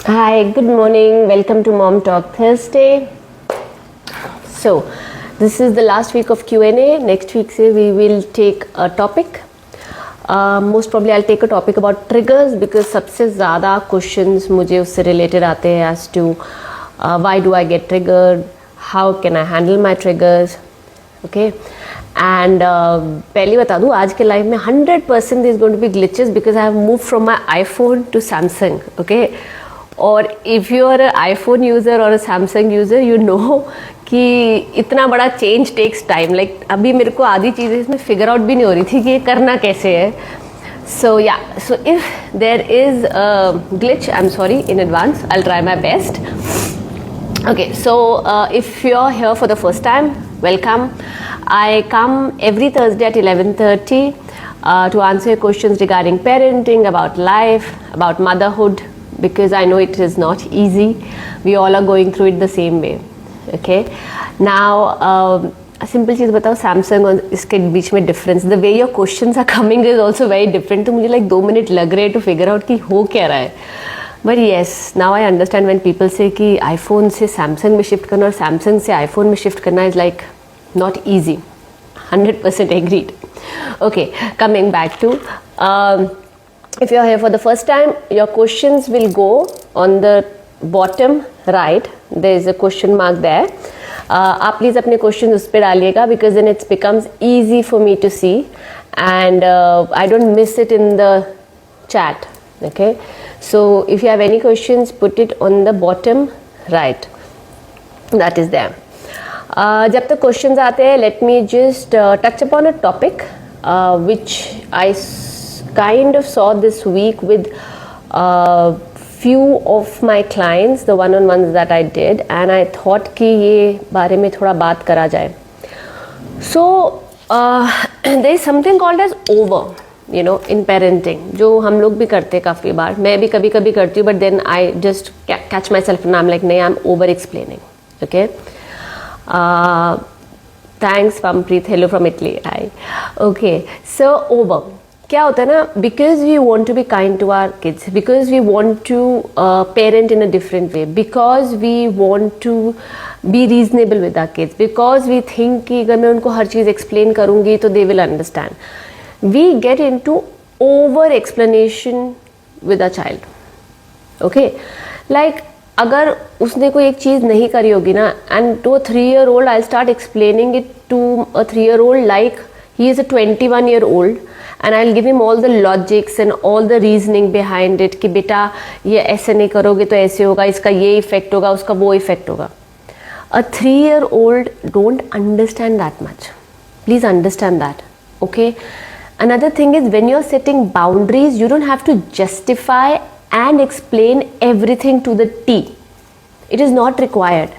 Hi, good morning. Welcome to Mom Talk Thursday. So, this is the last week of Q&A. Next week se we will take a topic. Most probably I'll take a topic about triggers because सबसे ज़्यादा questions मुझे उससे related आते हैं as to why do I get triggered, how can I handle my triggers, okay. And पहले बता दूँ आज के लाइफ में 100% is going to be glitches because I have moved from my iPhone to Samsung, okay. और if you are iPhone user और Samsung user you know कि इतना बड़ा चेंज टेक्स टाइम. लाइक अभी मेरे को आधी चीज़ें इसमें फिगर आउट भी नहीं हो रही थी कि ये करना कैसे है. So if there is glitch I am sorry in advance. I will try my best. Okay, so if you're here for the first time, welcome. I come every Thursday at 11:30 to answer your questions regarding parenting, about life, about motherhood, because I know it is not easy. We all are going through it the same way. Okay. Now, simple चीज़ बताओ, Samsung और इसके बीच में difference. The way your questions are coming is also very different. तो मुझे like 2 minute लग रहे हैं टू फिगर आउट कि हो क्या रहा है. But yes, now I understand when people से कि आईफोन से सैमसंग में शिफ्ट करना और सैमसंग से आईफोन में शिफ्ट करना is like not easy. 100% agreed. Okay, coming back to if you're here for the first time, your questions will go on the bottom right. There is a question mark there. आप please अपने question उस पर डालिएगा because then it becomes easy for me to see and I don't miss it in the chat. Okay, so if you have any questions, put it on the bottom right. That is there. जब तक questions आते हैं, let me just touch upon a topic which I kind of saw this week with few of my clients, the one-on-ones that I did, and I thought कि ये बारे में थोड़ा बात करा जाए. So there is something called as over, you know, in parenting, जो हम लोग भी करते हैं काफ़ी बार. मैं भी कभी कभी करती हूँ, but then I just catch myself and I'm like, नहीं, I'm over explaining. Okay. Thanks Pampreet, hello from Italy. Hi. Okay, so over क्या होता है ना, because we want to be kind to our kids, because we want to parent in a different way, because we want to be reasonable with our kids, because we think कि अगर मैं उनको हर चीज़ एक्सप्लेन करूँगी तो they will understand. We get into over explanation with a child. Okay, like अगर उसने कोई एक चीज़ नहीं करी होगी ना, and to a 3-year-old I start explaining it to a 3-year-old like he is a 21-year-old and I'll give him all the logics and all the reasoning behind it कि बेटा ये ऐसे नहीं करोगे तो ऐसे होगा, इसका ये इफेक्ट होगा, उसका वो इफेक्ट होगा. A 3-year-old don't understand that much. Please understand that. Okay. Another thing is when you're setting boundaries, you don't have to justify and explain everything to the T. It is not required.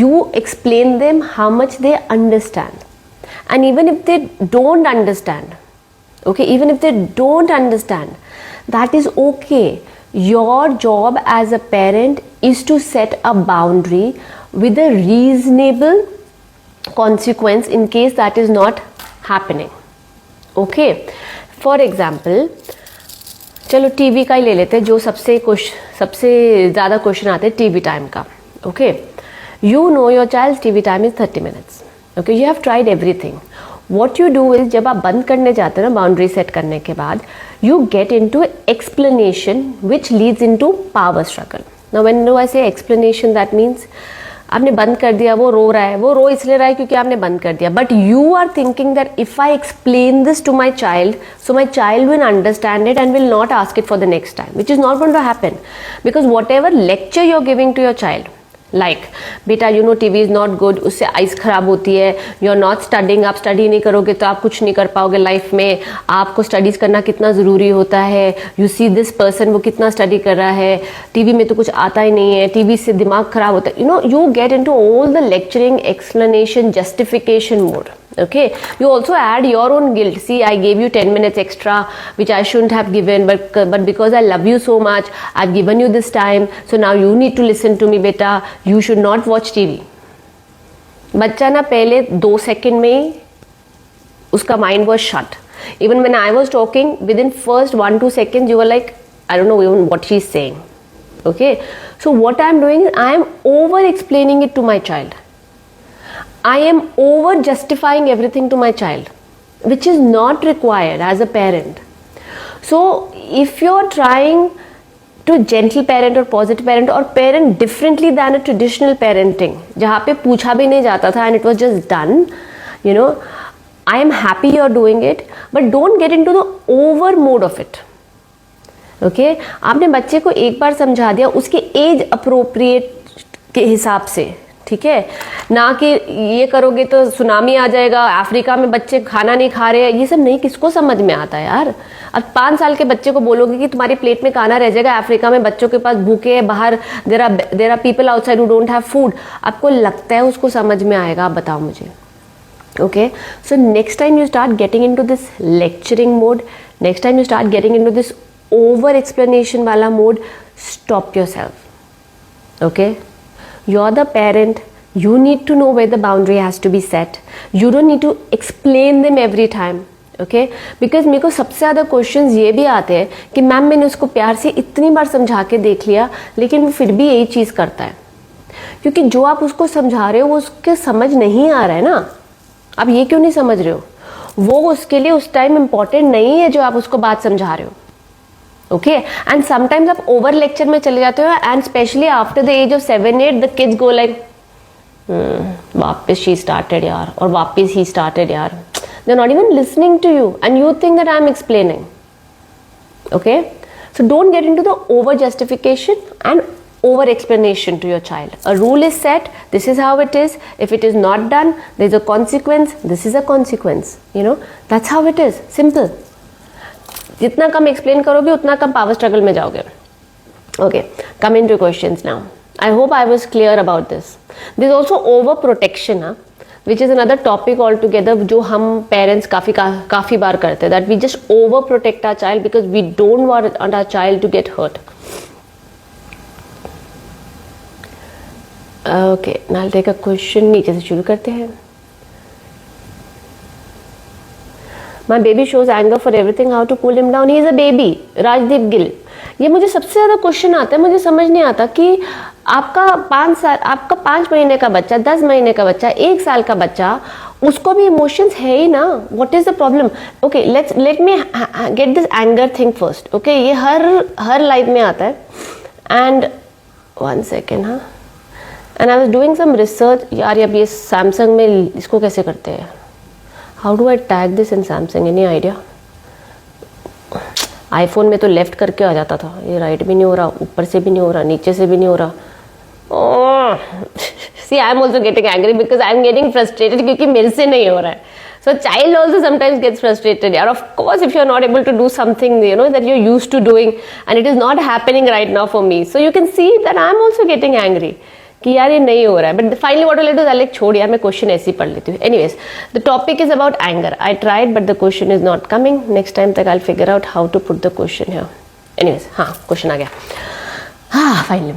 You explain them how much they understand. And even if they don't understand, okay, even if they don't understand, that is okay. Your job as a parent is to set a boundary with a reasonable consequence in case that is not happening. Okay, for example, चलो TV का ही ले लेते हैं, जो सबसे ज़्यादा question आते हैं टीवी टाइम का. Okay, you know your child's TV time is 30 minutes. Okay, you have tried everything. What you do is जब आप बंद करने जाते हैं ना, बाउंड्री सेट करने के बाद, you get into explanation which leads into power struggle. Now when do I say explanation, that means आपने बंद कर दिया, वो रो रहा है, वो रो इसलिए रहा है क्योंकि आपने बंद कर दिया. But you are thinking that if I explain this to my child, so my child will understand it and will not ask it for the next time, which is not going to happen. Because whatever lecture you're giving to your child, like बेटा you know TV is not good, उससे eyes ख़राब होती है, you are not studying, आप study नहीं करोगे तो आप कुछ नहीं कर पाओगे लाइफ में, आपको स्टडीज़ करना कितना ज़रूरी होता है, यू सी दिस पर्सन वो कितना स्टडी कर रहा है, टीवी में तो कुछ आता ही नहीं है, टीवी से दिमाग ख़राब होता है. You know, you get into all the lecturing, explanation, justification mode. Okay, you also add your own guilt. See, I gave you 10 minutes extra which I shouldn't have given, but because I love you so much, I've given you this time, so now you need to listen to me beta, you should not watch TV. बच्चा ना पहले 2 second में ही उसका mind was shut. Even when I was talking, within first 1-2 seconds you were like, I don't know even what she's saying. Okay, so what I am doing is I am over explaining it to my child. I am over justifying everything to my child, which is not required as a parent. So if you're trying to gentle parent or positive parent or parent differently than a traditional parenting, जहाँ पे पूछा भी नहीं जाता था and it was just done, you know, I am happy you're doing it, but don't get into the over mode of it. Okay, आपने बच्चे को एक बार समझा दिया उसके एज अप्रोप्रिएट के हिसाब से, ठीक है, ना कि ये करोगे तो सुनामी आ जाएगा, अफ्रीका में बच्चे खाना नहीं खा रहे हैं, ये सब नहीं किसको समझ में आता है यार। अब 5 साल के बच्चे को बोलोगे कि तुम्हारी प्लेट में खाना रह जाएगा, अफ्रीका में बच्चों के पास भूखे हैं, बाहर there are people outside who don't have food, आपको लगता है उसको समझ में आएगा? आप बताओ मुझे। Okay, so next time you start getting into this lecturing mode, next time you start getting into this over explanation वाला mode, stop yourself. Okay, you're the parent, you need to know where the boundary has to be set, you don't need to explain them every time. Okay, because मेरे को सबसे ज़्यादा questions ये भी आते हैं कि मैम मैंने उसको प्यार से इतनी बार समझा के देख लिया लेकिन वो फिर भी यही चीज़ करता है, क्योंकि जो आप उसको समझा रहे हो वो उसके समझ नहीं आ रहा है ना। आप ये क्यों नहीं समझ रहे हो? वो उसके लिए उस टाइम इम्पॉर्टेंट नहीं है जो आप उसको बात समझा रहे हो। ओके, एंड समटाइम्स आप ओवर लेक्चर में चले जाते हो and specially after the age of 7-8 the kids go like वापस शी स्टार्टेड यार, और वापस ही स्टार्टेड यार, they are not even listening to you and you think that I am explaining. Okay, so don't get into the over justification and over explanation to your child. A rule is set, this is how it is, if it is not done there is a consequence, this is a consequence, you know, that's how it is, simple. जितना कम explain करोगे उतना कम power struggle में जाओगे। Okay, coming to questions now, I hope I was clear about this. This also over protection, which is another topic all together, जो हम parents काफ़ी बार करते हैं, that we just over protect our child because we don't want our child to get hurt. Okay, now I take a question, नीचे से शुरू करते हैं। My baby shows anger for everything, how to cool him down? He is a baby. Rajdeep Gill, ये मुझे सबसे ज़्यादा question आता है, मुझे समझ नहीं आता कि आपका 5 महीने का बच्चा, 10 महीने का बच्चा, 1 साल का बच्चा, उसको भी इमोशंस है ही ना। What is the problem? Okay, let me get this anger thing first. Okay, ये हर लाइफ में आता है एंड 1 सेकेंड, हाँ, and I was doing some research यार, अब ये सैमसंग में इसको कैसे करते हैं? How do I tag this in Samsung? Any idea? IPhone में तो लेफ्ट करके आ जाता था, ये राइट भी नहीं हो रहा, ऊपर से भी नहीं हो रहा, नीचे से भी नहीं हो रहा। See, I am also getting angry because I am getting frustrated क्योंकि मेरे से नहीं हो रहा है। So child also sometimes gets frustrated. Yeah, of course, if you are not able to do something, you know, that you're used to doing, and it is not happening right now for me, so you can see that I am also getting angry. कि यार ये नहीं हो रहा है, but finally what will I like छोड़ यार, मैं क्वेश्चन ऐसे ही पढ़ लेती हूँ। Anyways, the topic is about anger. I tried but the question is not coming. Next time तक I figure out how to put the question here. Anyways, हाँ, क्वेश्चन आ गया। हाँ, फाइनली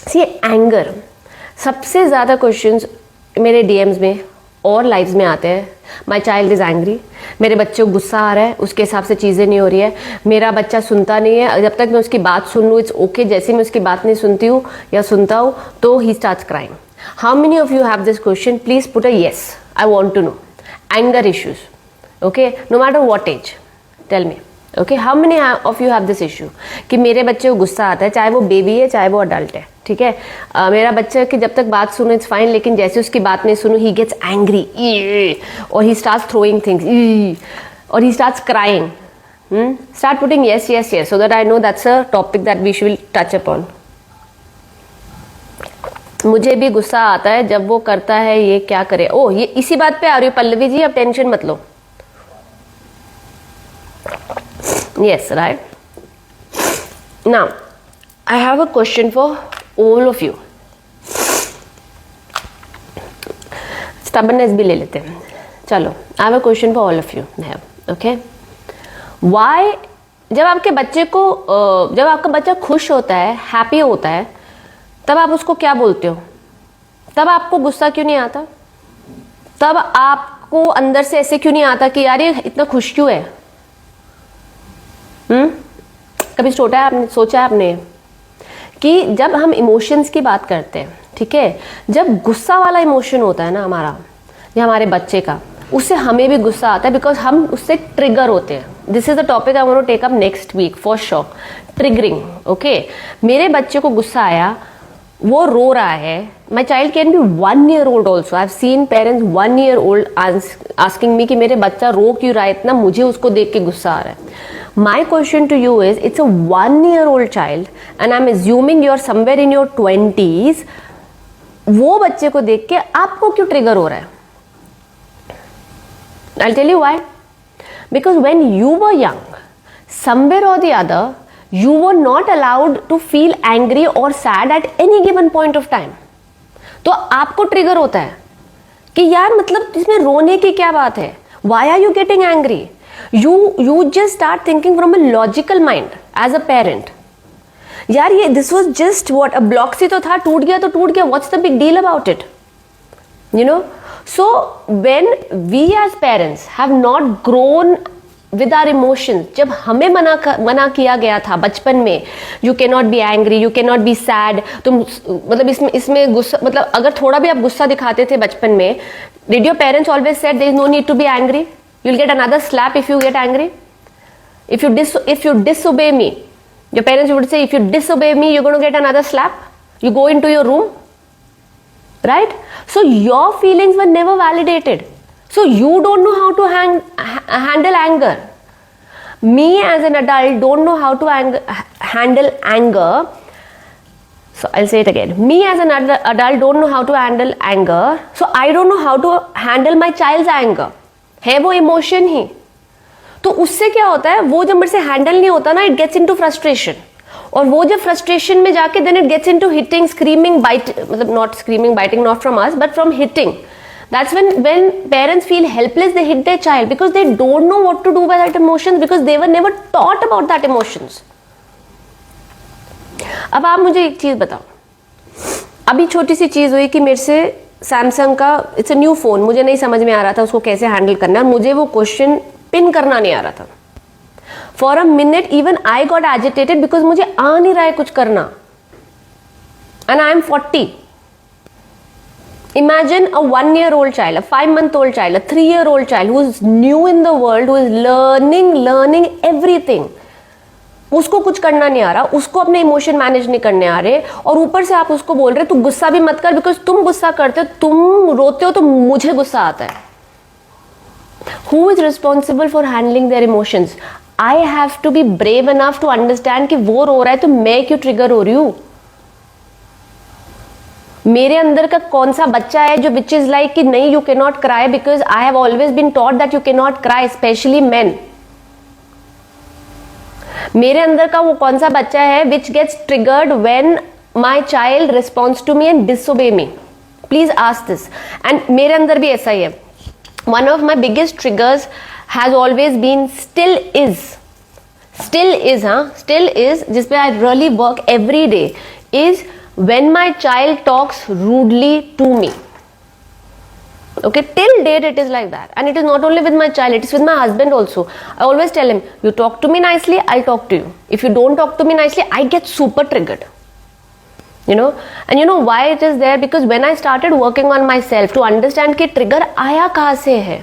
सी एंगर, सबसे ज़्यादा क्वेश्चंस मेरे डीएम्स में और लाइव्स में आते हैं। माई चाइल्ड इज़ एंग्री, मेरे बच्चे को गुस्सा आ रहा है, उसके हिसाब से चीज़ें नहीं हो रही है, मेरा बच्चा सुनता नहीं है, जब तक मैं उसकी बात सुन लूँ इट्स ओके, जैसे मैं उसकी बात नहीं सुनती हूँ या सुनता हूँ तो he starts crying. How many of you have this question? Please put a yes, I want to know. Anger issues, okay, no matter what age, tell me. Okay, how many of you have this issue कि मेरे बच्चे को गुस्सा आता है, चाहे वो baby है चाहे वो अडल्ट है, ठीक है, मेरा बच्चा की जब तक बात सुनो इट्स फाइन, लेकिन जैसे उसकी बात नहीं सुनो ही गेट्स एंग्री और ही स्टार्ट्स थ्रोइंग थिंग्स और ही starts crying. Start putting yes yes yes so that I know that's a topic that we should touch upon. मुझे भी गुस्सा आता है जब वो करता है, ये क्या करे? ओ, ये इसी बात पे आ रही हो पल्लवी जी, अब टेंशन मत लो। Yes, right. Now, I have a question for all of you. Stubbornness भी ले लेते हैं, चलो। I have a question for all of you. Okay. Why जब आपके बच्चे को जब आपका बच्चा खुश होता है, हैप्पी होता है, तब आप उसको क्या बोलते हो? तब आपको गुस्सा क्यों नहीं आता? तब आपको अंदर से ऐसे क्यों नहीं आता कि यार ये इतना खुश क्यों है? कभी सोचा है आपने कि जब हम इमोशंस की बात करते हैं, ठीक है, जब गुस्सा वाला इमोशन होता है ना हमारा या हमारे बच्चे का, उससे हमें भी गुस्सा आता है बिकॉज हम उससे ट्रिगर होते हैं। This is the topic I want to take up next week for sure, triggering. Okay, मेरे बच्चे को गुस्सा आया, वो रो रहा है, my child can be 1 year old also. I have seen parents 1 year old asking me कि मेरे बच्चा रो क्यों रहा है इतना, मुझे उसको देख के गुस्सा आ रहा है। My question to you is, it's a 1 year old child and I am assuming you are somewhere in your 20s, वो बच्चे को देख के आपको क्यों ट्रिगर हो रहा है? I'll tell you why. Because when you were young, somewhere or the other, you were not allowed to feel angry or sad at any given point of time. तो आपको ट्रिगर होता है कि यार मतलब इसमें रोने की क्या बात है? Why are you getting angry? You just start thinking from a logical mind as a parent. यार ये this was just what, a block सी तो था, टूट गया तो टूट गया, what's the big deal about it? You know? So when we as parents have not grown with our emotions, जब हमें मना किया गया था बचपन में, you cannot be angry, you cannot be sad, तुम मतलब इसमें गुस्सा, मतलब अगर थोड़ा भी आप गुस्सा दिखाते थे बचपन में, did your parents always said there is no need to be angry? You'll get another slap if you get angry. If you disobey me, your parents would say, if you disobey me, you're going to get another slap. You go into your room. Right? So your feelings were never validated. So you don't know how to handle anger. Me as an adult don't know how to handle anger. So I'll say it again. Me as an adult don't know how to handle anger. So I don't know how to handle my child's anger. है वो emotion ही, तो उससे क्या होता है, वो जब मेरे से हैंडल नहीं होता ना, इट गेट्स इनटू फ्रस्ट्रेशन, और वो जब फ्रस्ट्रेशन में जाके then it gets into hitting, screaming, bite, मतलब not screaming biting not from us but from hitting. That's when parents feel helpless, they hit their child because they don't know what to do with that emotions, because they were never taught about that emotions. अब आप मुझे एक चीज बताओ, अभी छोटी सी चीज हुई कि मेरे से सैमसंग का, इट्स अ न्यू फोन, मुझे नहीं समझ में आ रहा था उसको कैसे हैंडल करना है, मुझे वो क्वेश्चन पिन करना नहीं आ रहा था. For a minute even I got agitated because मुझे आ नहीं रहा है कुछ करना, and I M 40. Imagine a 1-year-old child, a 5-month-old child, a 3-year-old child who is new in the world, who is learning everything. उसको कुछ करना नहीं आ रहा, उसको अपने इमोशन मैनेज नहीं करने आ रहे, और ऊपर से आप उसको बोल रहे तू गुस्सा भी मत कर, बिकॉज तुम गुस्सा करते हो, तुम रोते हो तो मुझे गुस्सा आता है. Who is responsible for handling their emotions? I have to be brave enough to understand कि वो रो रहा है तो मैं क्यों ट्रिगर हो रही हूँ. मेरे अंदर का कौन सा बच्चा है जो विच इज लाइक कि नहीं, you can not cry, because I have always been taught that you can not cry, especially men. मेरे अंदर का वो कौन सा बच्चा है which gets triggered when my child responds to me and disobey me. Please ask this. And मेरे अंदर भी ऐसा ही है. One of my biggest triggers has always been still is, जिसपे I really work every day, is when my child talks rudely to me. Okay, till date it is like that, and it is not only with my child, it is with my husband also. I always tell him, you talk to me nicely, I'll talk to you. If you don't talk to me nicely, I get super triggered, you know. And you know why it is there? Because when I started working on myself to understand कि trigger आया कहाँ से है,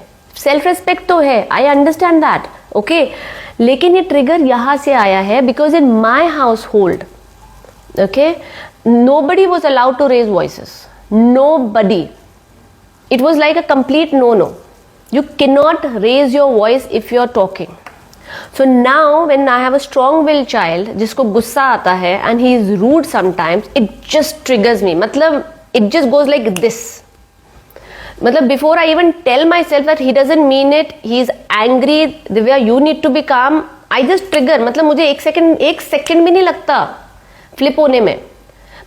self respect तो है, I understand that, okay, लेकिन ये trigger यहाँ से आया है because in my household, okay, nobody was allowed to raise voices. Nobody. It was like a complete no. You cannot raise your voice if you're talking. So now when I have a strong-willed child जिसको गुस्सा आता है and he is rude sometimes, it just triggers me. मतलब it just goes like this. मतलब before I even tell myself that he doesn't mean it, he is angry, Divya you need to be calm, I just trigger. मतलब मुझे एक second भी नहीं लगता flip होने में.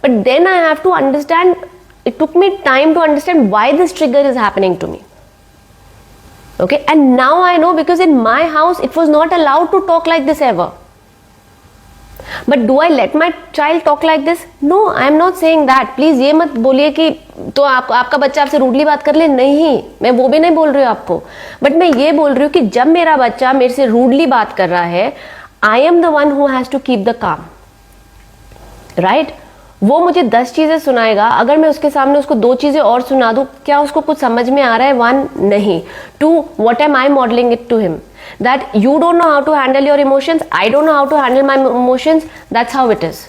But then I have to understand, it took me time to understand why this trigger is happening to me. Okay, and now I know because in my house it was not allowed to talk like this ever. But do I let my child talk like this? No, I am not saying that. Please ये मत बोलिए कि तो आपका बच्चा आपसे rudely बात कर ले. नहीं, मैं वो भी नहीं बोल रही हूँ आपको. But मैं ये बोल रही हूँ कि जब मेरा बच्चा मेरे से रूडली बात कर रहा है, I am the one who has to keep the calm. Right? वो मुझे 10 चीजें सुनाएगा, अगर मैं उसके सामने उसको 2 चीजें और सुना दूं, क्या उसको कुछ समझ में आ रहा है? 1 नहीं. 2 what am I modeling it to him? That you don't know how to handle your emotions, I don't know how to handle my emotions, that's how it is.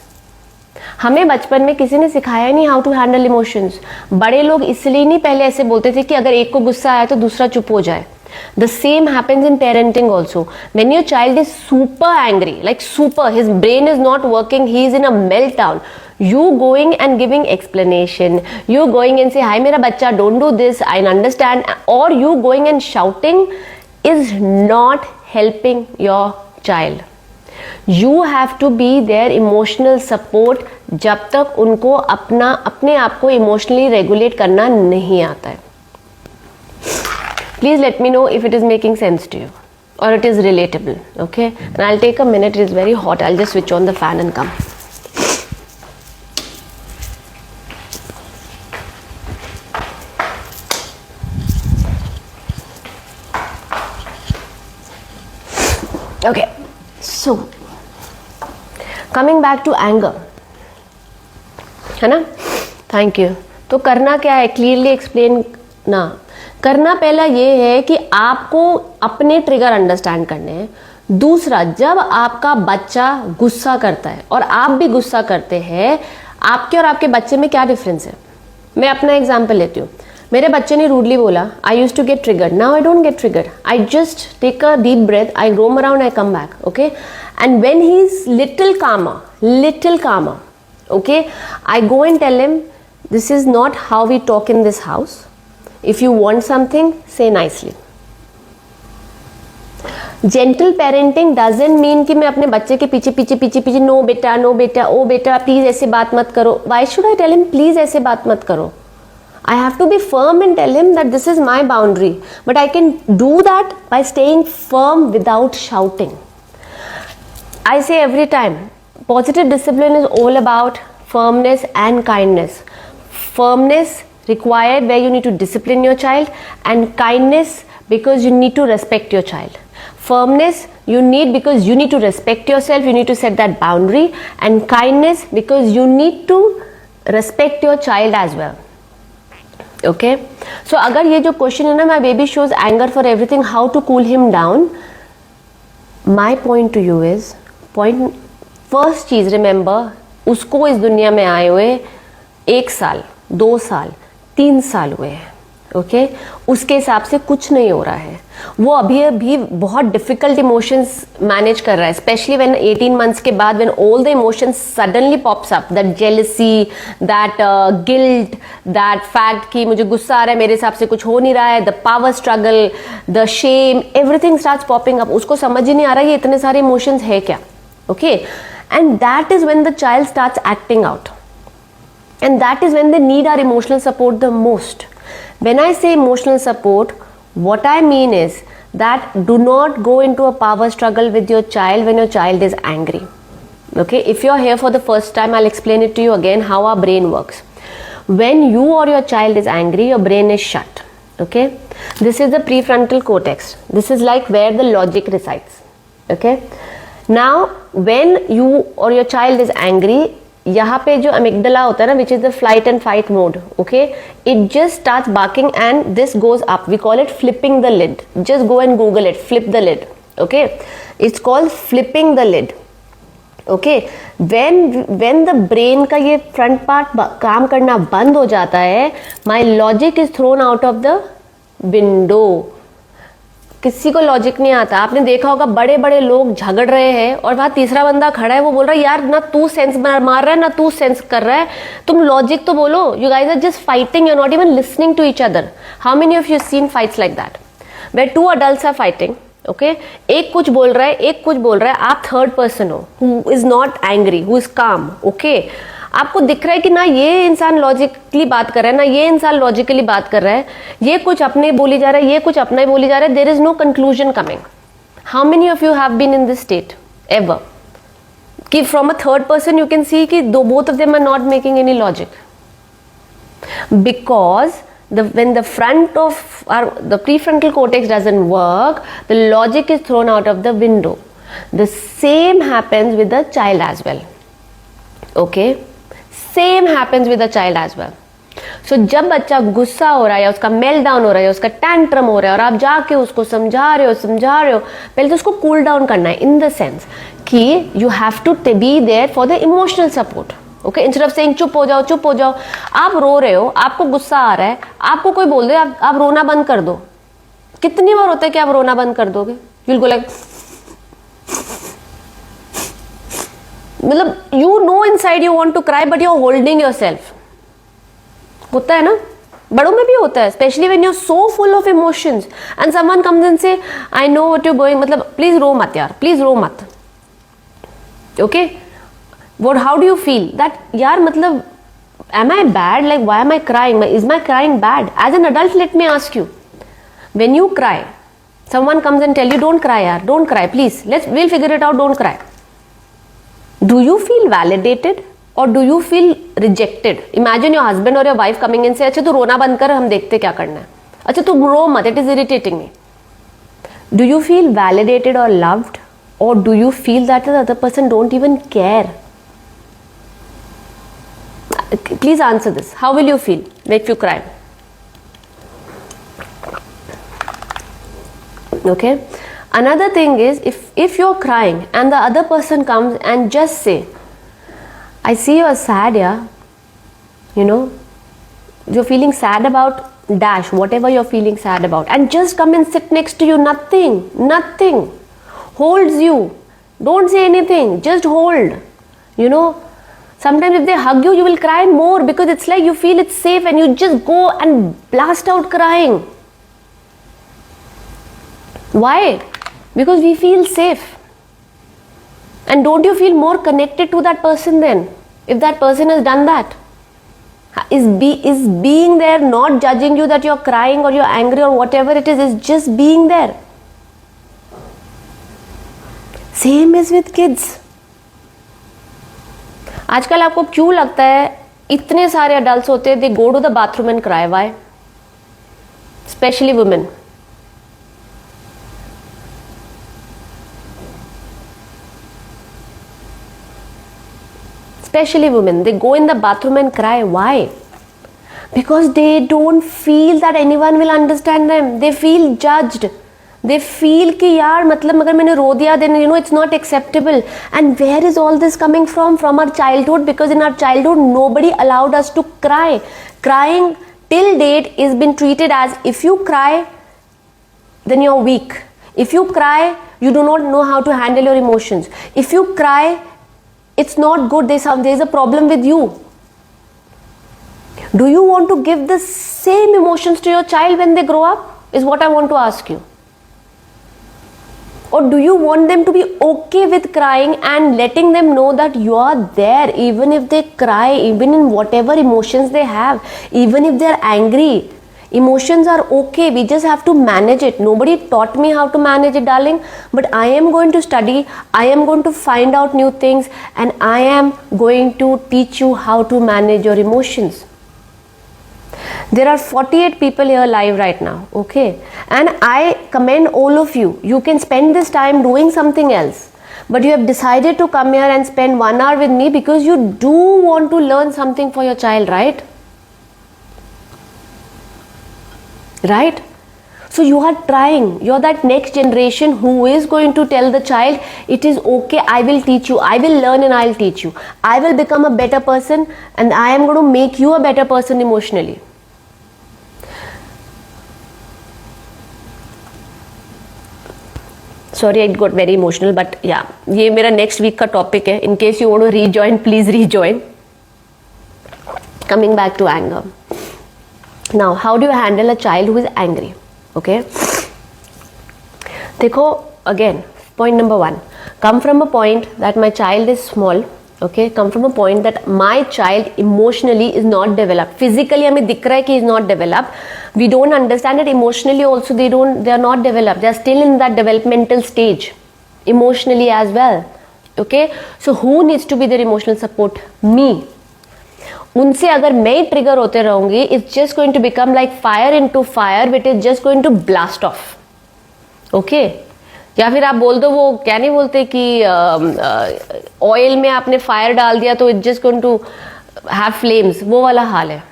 हमें बचपन में किसी ने सिखाया नहीं हाउ टू हैंडल इमोशंस. बड़े लोग इसलिए नहीं पहले ऐसे बोलते थे कि अगर एक को गुस्सा आया तो दूसरा चुप हो जाए. The same happens in parenting also. When your child is super angry, like super, his brain is not working, he is in a meltdown, you going and giving explanation, you going and say, hi mera bachcha, don't do this, I understand, or you going and shouting is not helping your child. You have to be their emotional support जब तक उनको अपने आप को emotionally regulate करना नहीं आता है. Please let me know if it is making sense to you or it is relatable, okay? And I'll take a minute, it is very hot, I'll just switch on the fan and come. Okay, so coming back to anger, है ना? Thank you. तो करना क्या है? Clearly explain ना. करना पहला ये है कि आपको अपने ट्रिगर अंडरस्टैंड करने हैं. दूसरा, जब आपका बच्चा गुस्सा करता है और आप भी गुस्सा करते हैं, आपके और आपके बच्चे में क्या डिफरेंस है? मैं अपना एग्जांपल लेती हूँ. मेरे बच्चे ने रूडली बोला, I use to get triggered, now I don't get triggered, I just take a deep breath, I roam around, I come back, okay. And when he is little calmer, okay, I go and tell him, this is not how we talk in this house. If you want something, say nicely. Gentle parenting doesn't mean कि मैं अपने बच्चे के पीछे no बेटा ओ बेटा please ऐसे बात मत करो. Why should I tell him please ऐसे बात मत करो? I have to be firm and tell him that this is my boundary, but I can do that by staying firm without shouting. I say every time, positive discipline is all about firmness and kindness. Firmness required where you need to discipline your child, and kindness because you need to respect your child. Firmness you need because you need to respect yourself, you need to set that boundary, and kindness because you need to respect your child as well. Okay, so अगर ये जो question है ना, my baby shows anger for everything, how to cool him down, my point to you is, first चीज remember, उसको इस दुनिया में आए हुए 1 साल 2 साल 3 साल हुए हैं, ओके. उसके हिसाब से कुछ नहीं हो रहा है. वो अभी बहुत डिफिकल्ट इमोशंस मैनेज कर रहा है, स्पेशली व्हेन 18 मंथ्स के बाद, when all the emotions suddenly pops up, that jealousy, that guilt, that fact कि मुझे गुस्सा आ रहा है, मेरे हिसाब से कुछ हो नहीं रहा है, the power struggle, the shame, everything starts popping up. उसको समझ ही नहीं आ रहा है ये इतने सारे इमोशंस है क्या, okay. And that is when the child starts acting out, and that is when they need our emotional support the most. When I say emotional support, what I mean is that do not go into a power struggle with your child when your child is angry, okay. If you're here for the first time, I'll explain it to you again how our brain works. When you or your child is angry, your brain is shut, okay. This is the prefrontal cortex, this is like where the logic resides, okay. Now when you or your child is angry, यहाँ पे जो amygdala होता है ना, which is the flight and fight mode, okay, it just starts barking and this goes up. We call it flipping the lid. Just go and Google it, flip the lid, okay. It's called flipping the lid, okay. When the brain का ये front part काम करना बंद हो जाता है, my logic is thrown out of the window. किसी को लॉजिक नहीं आता. आपने देखा होगा बड़े बड़े लोग झगड़ रहे हैं और वहां तीसरा बंदा खड़ा है, वो बोल रहा है यार ना तू सेंस मार रहा है ना तू सेंस कर रहा है, तुम लॉजिक तो बोलो. You guys are just fighting, you are not even listening to each other. How many of you seen fights like that, where 2 adults are fighting, okay. एक कुछ बोल रहा है, एक कुछ बोल रहा है, आप थर्ड पर्सन हो, who is not angry, who is काम, ओके. आपको दिख रहा है कि ना ये इंसान लॉजिकली बात कर रहा है, ना ये इंसान लॉजिकली बात कर रहा है, ये कुछ अपने बोली जा रहा है, ये कुछ अपना ही बोली जा रहा है. There is no conclusion coming. How many of you have been in this state ever, कि from a third person you can see कि both of them are not making any logic, because when the front of the prefrontal cortex doesn't work, the logic is thrown out of the window. The same happens with the child as well, okay. Same happens with the child as well. So जब बच्चा गुस्सा हो रहा है या उसका melt down हो रहा है या उसका टैंट्रम हो रहा है और आप जाके उसको समझा रहे हो, पहले तो उसको कूल डाउन करना है इन द सेंस कि you have to be there for the emotional support. Okay, instead of saying चुप हो जाओ. आप रो रहे हो, आपको गुस्सा आ रहा है, आपको कोई बोल दे आप रोना बंद कर दो. कितनी बार होता है कि आप रोना बंद कर दोगे? यू विल गो लाइक, मतलब you know inside you want to cry but you are holding yourself. होता है ना, बड़ों में भी होता है, especially when you are so full of emotions and someone comes and say I know what you going, मतलब प्लीज रो मत यार, प्लीज रो मत. Okay, what how do you feel that यार, मतलब am I bad? Like why am I crying? Is my crying bad? As an adult, let me ask you, when you cry, someone comes and tell you don't cry yaar, don't cry please, we'll figure it out, don't cry. Do you feel validated or do you feel rejected? Imagine your husband or your wife coming and say अच्छा तू रोना बंद कर, हम देखते क्या करना है, अच्छा तू रो मत, it is irritating me. Do you feel validated or loved, or do you feel that the other person don't even care? Please answer this. How will you feel if you cry? Okay, another thing is if you're crying and the other person comes and just say, I see you're sad, yeah, you know, you're feeling sad about dash, whatever you're feeling sad about, and just come and sit next to you, nothing holds you, don't say anything, just hold, you know. Sometimes if they hug you, you will cry more because it's like you feel it's safe and you just go and blast out crying. Why? Because we feel safe. And don't you feel more connected to that person then? If that person has done that. Is being there, not judging you that you're crying or you're angry or whatever it is just being there. Same is with kids. आजकल आपको क्यों लगता है इतने सारे adult होते हैं, they go to the bathroom and cry? Why? Especially women. Especially women, they go in the bathroom and cry. Why? Because they don't feel that anyone will understand them. They feel judged. They feel कि यार मतलब अगर मैंने रो दिया then you know it's not acceptable. And where is all this coming from? From our childhood, because in our childhood nobody allowed us to cry. Crying till date is been treated as if you cry then you're weak. If you cry you do not know how to handle your emotions. If you cry it's not good, there's a problem with you. Do you want to give the same emotions to your child when they grow up? Is what I want to ask you. Or do you want them to be okay with crying and letting them know that you are there even if they cry, even in whatever emotions they have, even if they are angry? Emotions are okay, we just have to manage it. Nobody taught me how to manage it, darling, but I am going to study, I am going to find out new things, and I am going to teach you how to manage your emotions. There are 48 people here live right now, okay, and I commend all of you. You can spend this time doing something else, but you have decided to come here and spend 1 hour with me because you do want to learn something for your child, right? Right? So you are trying, you're that next generation who is going to tell the child, it is okay, I will teach you, I will learn and I'll teach you. I will become a better person and I am going to make you a better person emotionally. Sorry, I got very emotional, but yeah, ये मेरा next week का topic है. In case you want to rejoin, please rejoin. Coming back to anger. Now, how do you handle a child who is angry? Okay. देखो, again, point number 1. Come from a point that my child is small. Okay. Come from a point that my child emotionally is not developed. Physically, हमें दिख रहा है कि he is not developed. We don't understand that emotionally also they are not developed. They are still in that developmental stage. Emotionally as well. Okay. So who needs to be their emotional support? Me. उनसे अगर मैं trigger होते रहूंगी, it's just going to become like fire into fire, which is just going to blast off. Okay. या फिर आप बोल दो, वो क्या नहीं बोलते कि ऑयल में आपने फायर डाल दिया तो it's just going to have flames, वो वाला हाल है.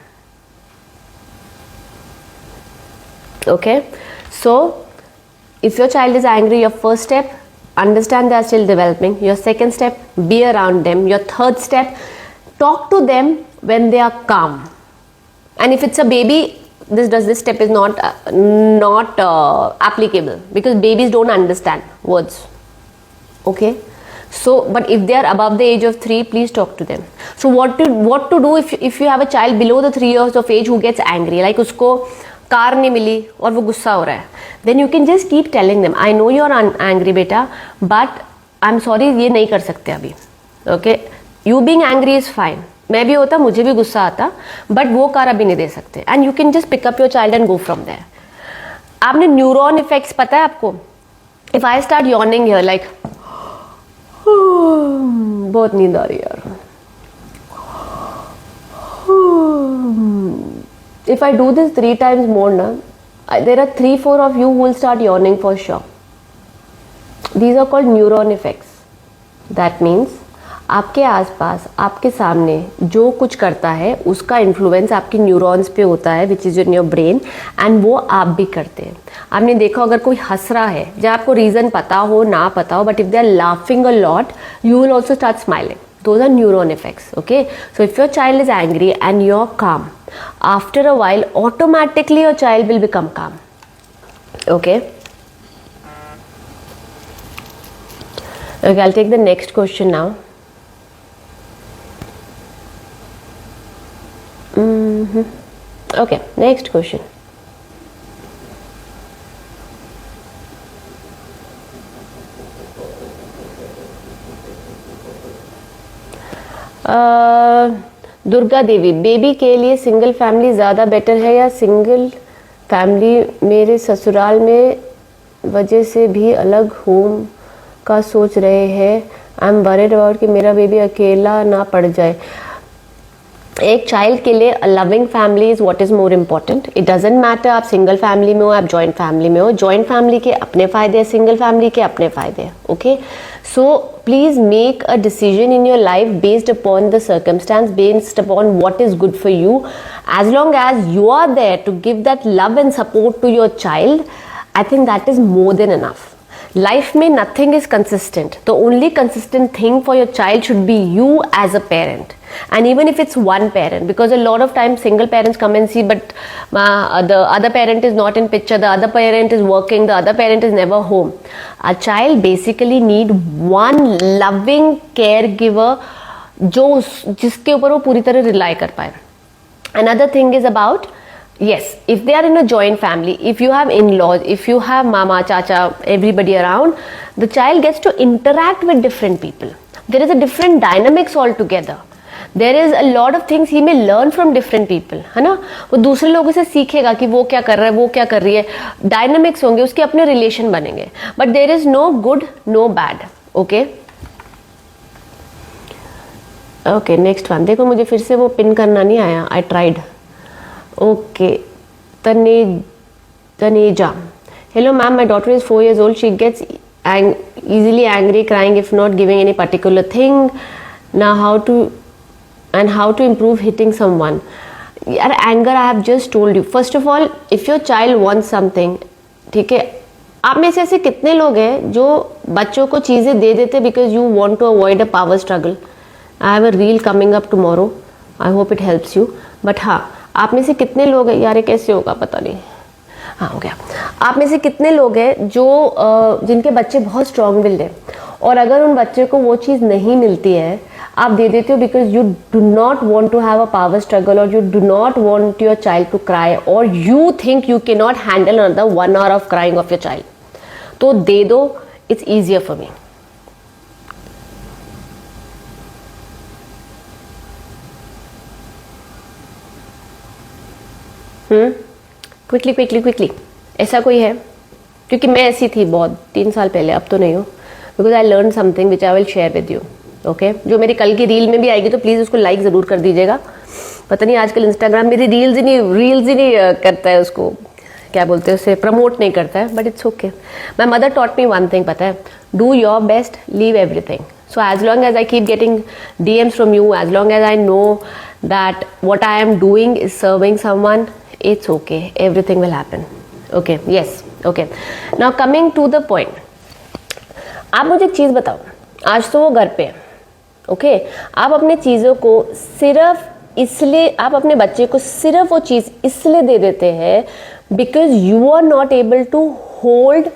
Okay, so if your child is angry, your first step, understand they are still developing. Your second step, be around them. Your third step, talk to them when they are calm. And if it's a baby, this step is not applicable, because babies don't understand words. Okay, so but if they are above the age of 3, please talk to them. So what to do if you have a child below the 3 years of age who gets angry, like उसको car नहीं मिली और वो गुस्सा हो रहा है, then you can just keep telling them, I know you are angry बेटा, बट आई एम सॉरी, ये नहीं कर सकते अभी. Okay, you being angry is fine. मैं भी होता, मुझे भी गुस्सा आता, बट वो कार अभी नहीं दे सकते. And you can just pick up your child and go from there. आपने न्यूरॉन इफेक्ट्स पता है आपको? If I start yawning here like बहुत नींद आ रही है यार, if I do this 3 times more na, there are 3-4 of you who will start yawning for sure. These are called neuron effects. That means आपके आसपास, आपके सामने जो कुछ करता है उसका इन्फ्लुएंस आपके न्यूरॉन्स पे होता है, which is in your brain, and वो आप भी करते हैं. आपने देखा अगर कोई हंस रहा है, जब आपको रीज़न पता हो ना पता हो, but if they are laughing a lot, you will also start smiling. Those are neuron effects. Okay, so if your child is angry and you're calm, after a while automatically your child will become calm. Okay, I'll take the next question now. Okay, next question. Durga Devi, baby के लिए single family ज़्यादा better है या single family? मेरे ससुराल में वजह से भी अलग होम का सोच रहे हैं. आई एम वरीड अबाउट कि मेरा बेबी अकेला ना पड़ जाए. एक चाइल्ड के लिए loving family is what is more important. It doesn't matter आप सिंगल फैमिली में हो, आप जॉइंट फैमिली में हो. जॉइंट फैमिली के अपने फ़ायदे हैं, सिंगल फैमिली के अपने फ़ायदे हैं. Okay, so please make a decision in your life based upon the circumstances, based upon what is good for you. As long as you are there to give that love and support to your child, I think that is more than enough. Life में nothing is consistent. The only consistent thing for your child should be you as a parent. And even if it's one parent, because a lot of times single parents come and see, but the other parent is not in picture, the other parent is working, the other parent is never home. A child basically need one loving caregiver जिसके ऊपर वो पूरी तरह rely कर पाए. Another thing is about, yes, if they are in a joint family, if you have in-laws, if you have mama, chacha, everybody around, the child gets to interact with different people. There is a different dynamics altogether. There is a lot of things he may learn from different people, है ना? वो दूसरे लोगों से सीखेगा कि वो क्या कर रहा है, वो क्या कर रही है. डायनामिक्स होंगे, उसके अपने रिलेशन बनेंगे. But there is no good, no bad. Okay, okay, next one. देखो मुझे फिर से वो पिन करना नहीं आया. I tried. Okay, Taneja. Hello ma'am, my daughter is 4 years old. She gets easily angry, crying if not giving any particular thing. Now how to improve hitting someone? यार anger I have just told you. First of all, if your child wants something, ठीक है, आप में से ऐसे कितने लोग हैं जो बच्चों को चीज़ें दे देते because you want to avoid a power struggle? I have a reel coming up tomorrow. I hope it helps you. But हाँ, आप में से कितने लोग हैं, यार ये कैसे होगा पता नहीं, हाँ हो गया. आप में से कितने लोग हैं जो जिनके बच्चे बहुत स्ट्रॉन्ग विल्ड हैं, और अगर उन बच्चे को वो चीज़ नहीं मिलती है, आप दे देते हो because you do not want to have a power struggle, और you do not want your child to cry, और you think you can not handle another 1 hour of crying of your child. तो दे दो, it's easier for me. Quickly ऐसा कोई है? क्योंकि मैं ऐसी थी बहुत 3 साल पहले, अब तो नहीं हूँ. Because I learn something which I will share with you. Okay, जो मेरी कल की रील में भी आएगी तो प्लीज़ उसको लाइक ज़रूर कर दीजिएगा. पता नहीं आजकल इंस्टाग्राम मेरी रील्स ही नहीं करता है, उसको क्या बोलते हैं, उसे प्रमोट नहीं करता है, but it's okay. My mother taught me one thing, पता है, do your best, leave everything. So as long as I keep getting DMs from you, as long as I know that what I am doing is serving someone, it's okay, everything will happen. Okay, yes, okay. Now coming to the point, आप मुझे एक चीज़ बताओ, आज तो वो घर पे है, ओके, आप अपने चीज़ों को सिर्फ इसलिए, आप अपने बच्चे को सिर्फ वो चीज़ इसलिए दे देते हैं because you are not able to hold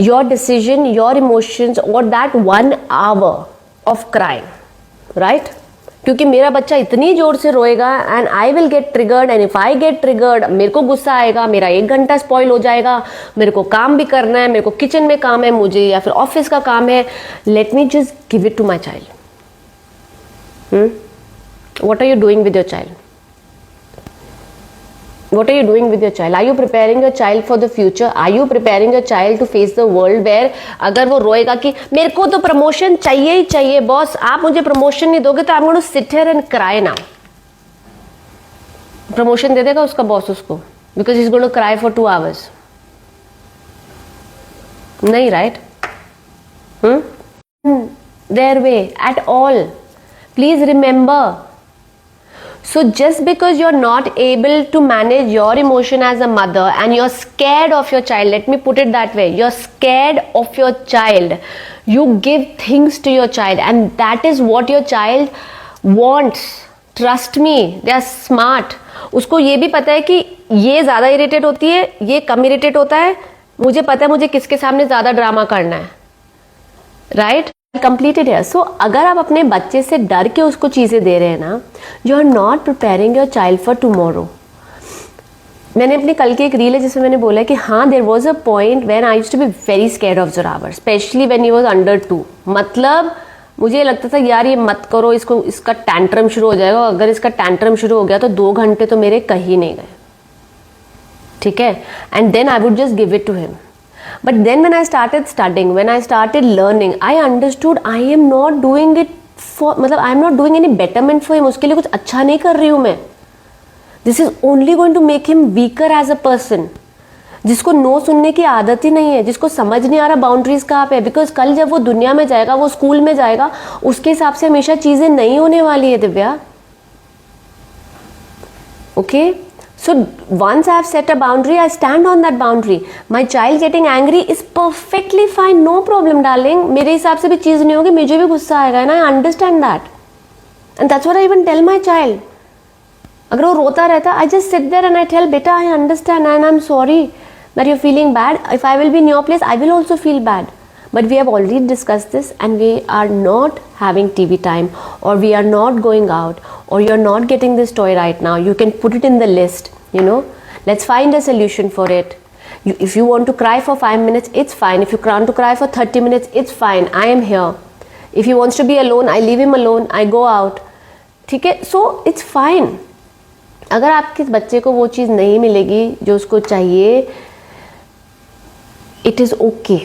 your decision, your emotions और that 1 hour of crime, right? क्योंकि मेरा बच्चा इतनी जोर से रोएगा and I will get triggered, and if I get triggered मेरे को गुस्सा आएगा, मेरा 1 घंटा स्पॉइल हो जाएगा, मेरे को काम भी करना है, मेरे को किचन में काम है मुझे, या फिर ऑफिस का काम है. Let me just give it to my child. What are you doing with your child? What are you doing with your child? Are you preparing your child for the future? Are you preparing your child to face the world where अगर वो रोएगा कि मेरे को तो promotion चाहिए ही चाहिए boss, आप मुझे प्रमोशन नहीं दोगे तो I'm going to sit here and cry now. Promotion दे देगा उसका बॉस उसको because he's going to cry for 2 hours. नहीं, right? Their way at all. Please remember. So just because you're not able to manage your emotion as a mother and you're scared of your child, let me put it that way, you're scared of your child, you give things to your child and that is what your child wants. Trust me, they are smart. उसको ये भी पता है कि ये ज़्यादा irritate होती है, ये कम इरिटेट होता है, मुझे पता है मुझे किसके सामने ज़्यादा ड्रामा करना है, राइट? कंप्लीटेड है. सो अगर आप अपने बच्चे से डर के उसको चीज़ें दे रहे हैं ना, you are not preparing your child for tomorrow. मैंने अपनी कल की एक रील है जिसमें मैंने बोला कि हाँ, there was a point when I used to be very scared of Zorawar, especially when he was under 2. मतलब मुझे लगता था यार ये मत करो, इसको, इसका टैंट्रम शुरू हो जाएगा, अगर इसका टैंट्रम शुरू हो गया तो 2 घंटे तो मेरे कहीं नहीं गए, ठीक है. And then I would just give it to him. But then when I started studying, when I started learning, I understood I am not doing it for, मतलब I am not doing any betterment for him. उसके लिए कुछ अच्छा नहीं कर रही हूँ मैं. This is only going to make him weaker as a person. जिसको नो सुनने की आदत ही नहीं है, जिसको समझ नहीं आ रहा बाउंड्रीज कहाँ पे है, बिकॉज कल जब वो दुनिया में जाएगा, वो स्कूल में जाएगा, उसके हिसाब से हमेशा चीज़ें नहीं होने वाली है Divya. Okay? So once I have set a boundary, I stand on that boundary. My child getting angry is perfectly fine, no problem, darling. मेरे हिसाब से भी चीज़ नहीं होगी, मुझे भी गुस्सा आएगा, and I understand that. And that's what I even tell my child. अगर वो रोता रहता, I just sit there and I tell, बेटा, I understand and I'm sorry that you're feeling bad. If I will be in your place, I will also feel bad. But we have already discussed this and we are not having TV time, or we are not going out, or you're not getting this toy right now. You can put it in the list, you know. Let's find a solution for it. If you want to cry for 5 minutes, it's fine. If you want to cry for 30 minutes, it's fine. I am here. If he wants to be alone, I leave him alone. I go out. ठीक है? So it's fine. अगर आपके बच्चे को वो चीज़ नहीं मिलेगी जो उसको चाहिए, it is okay.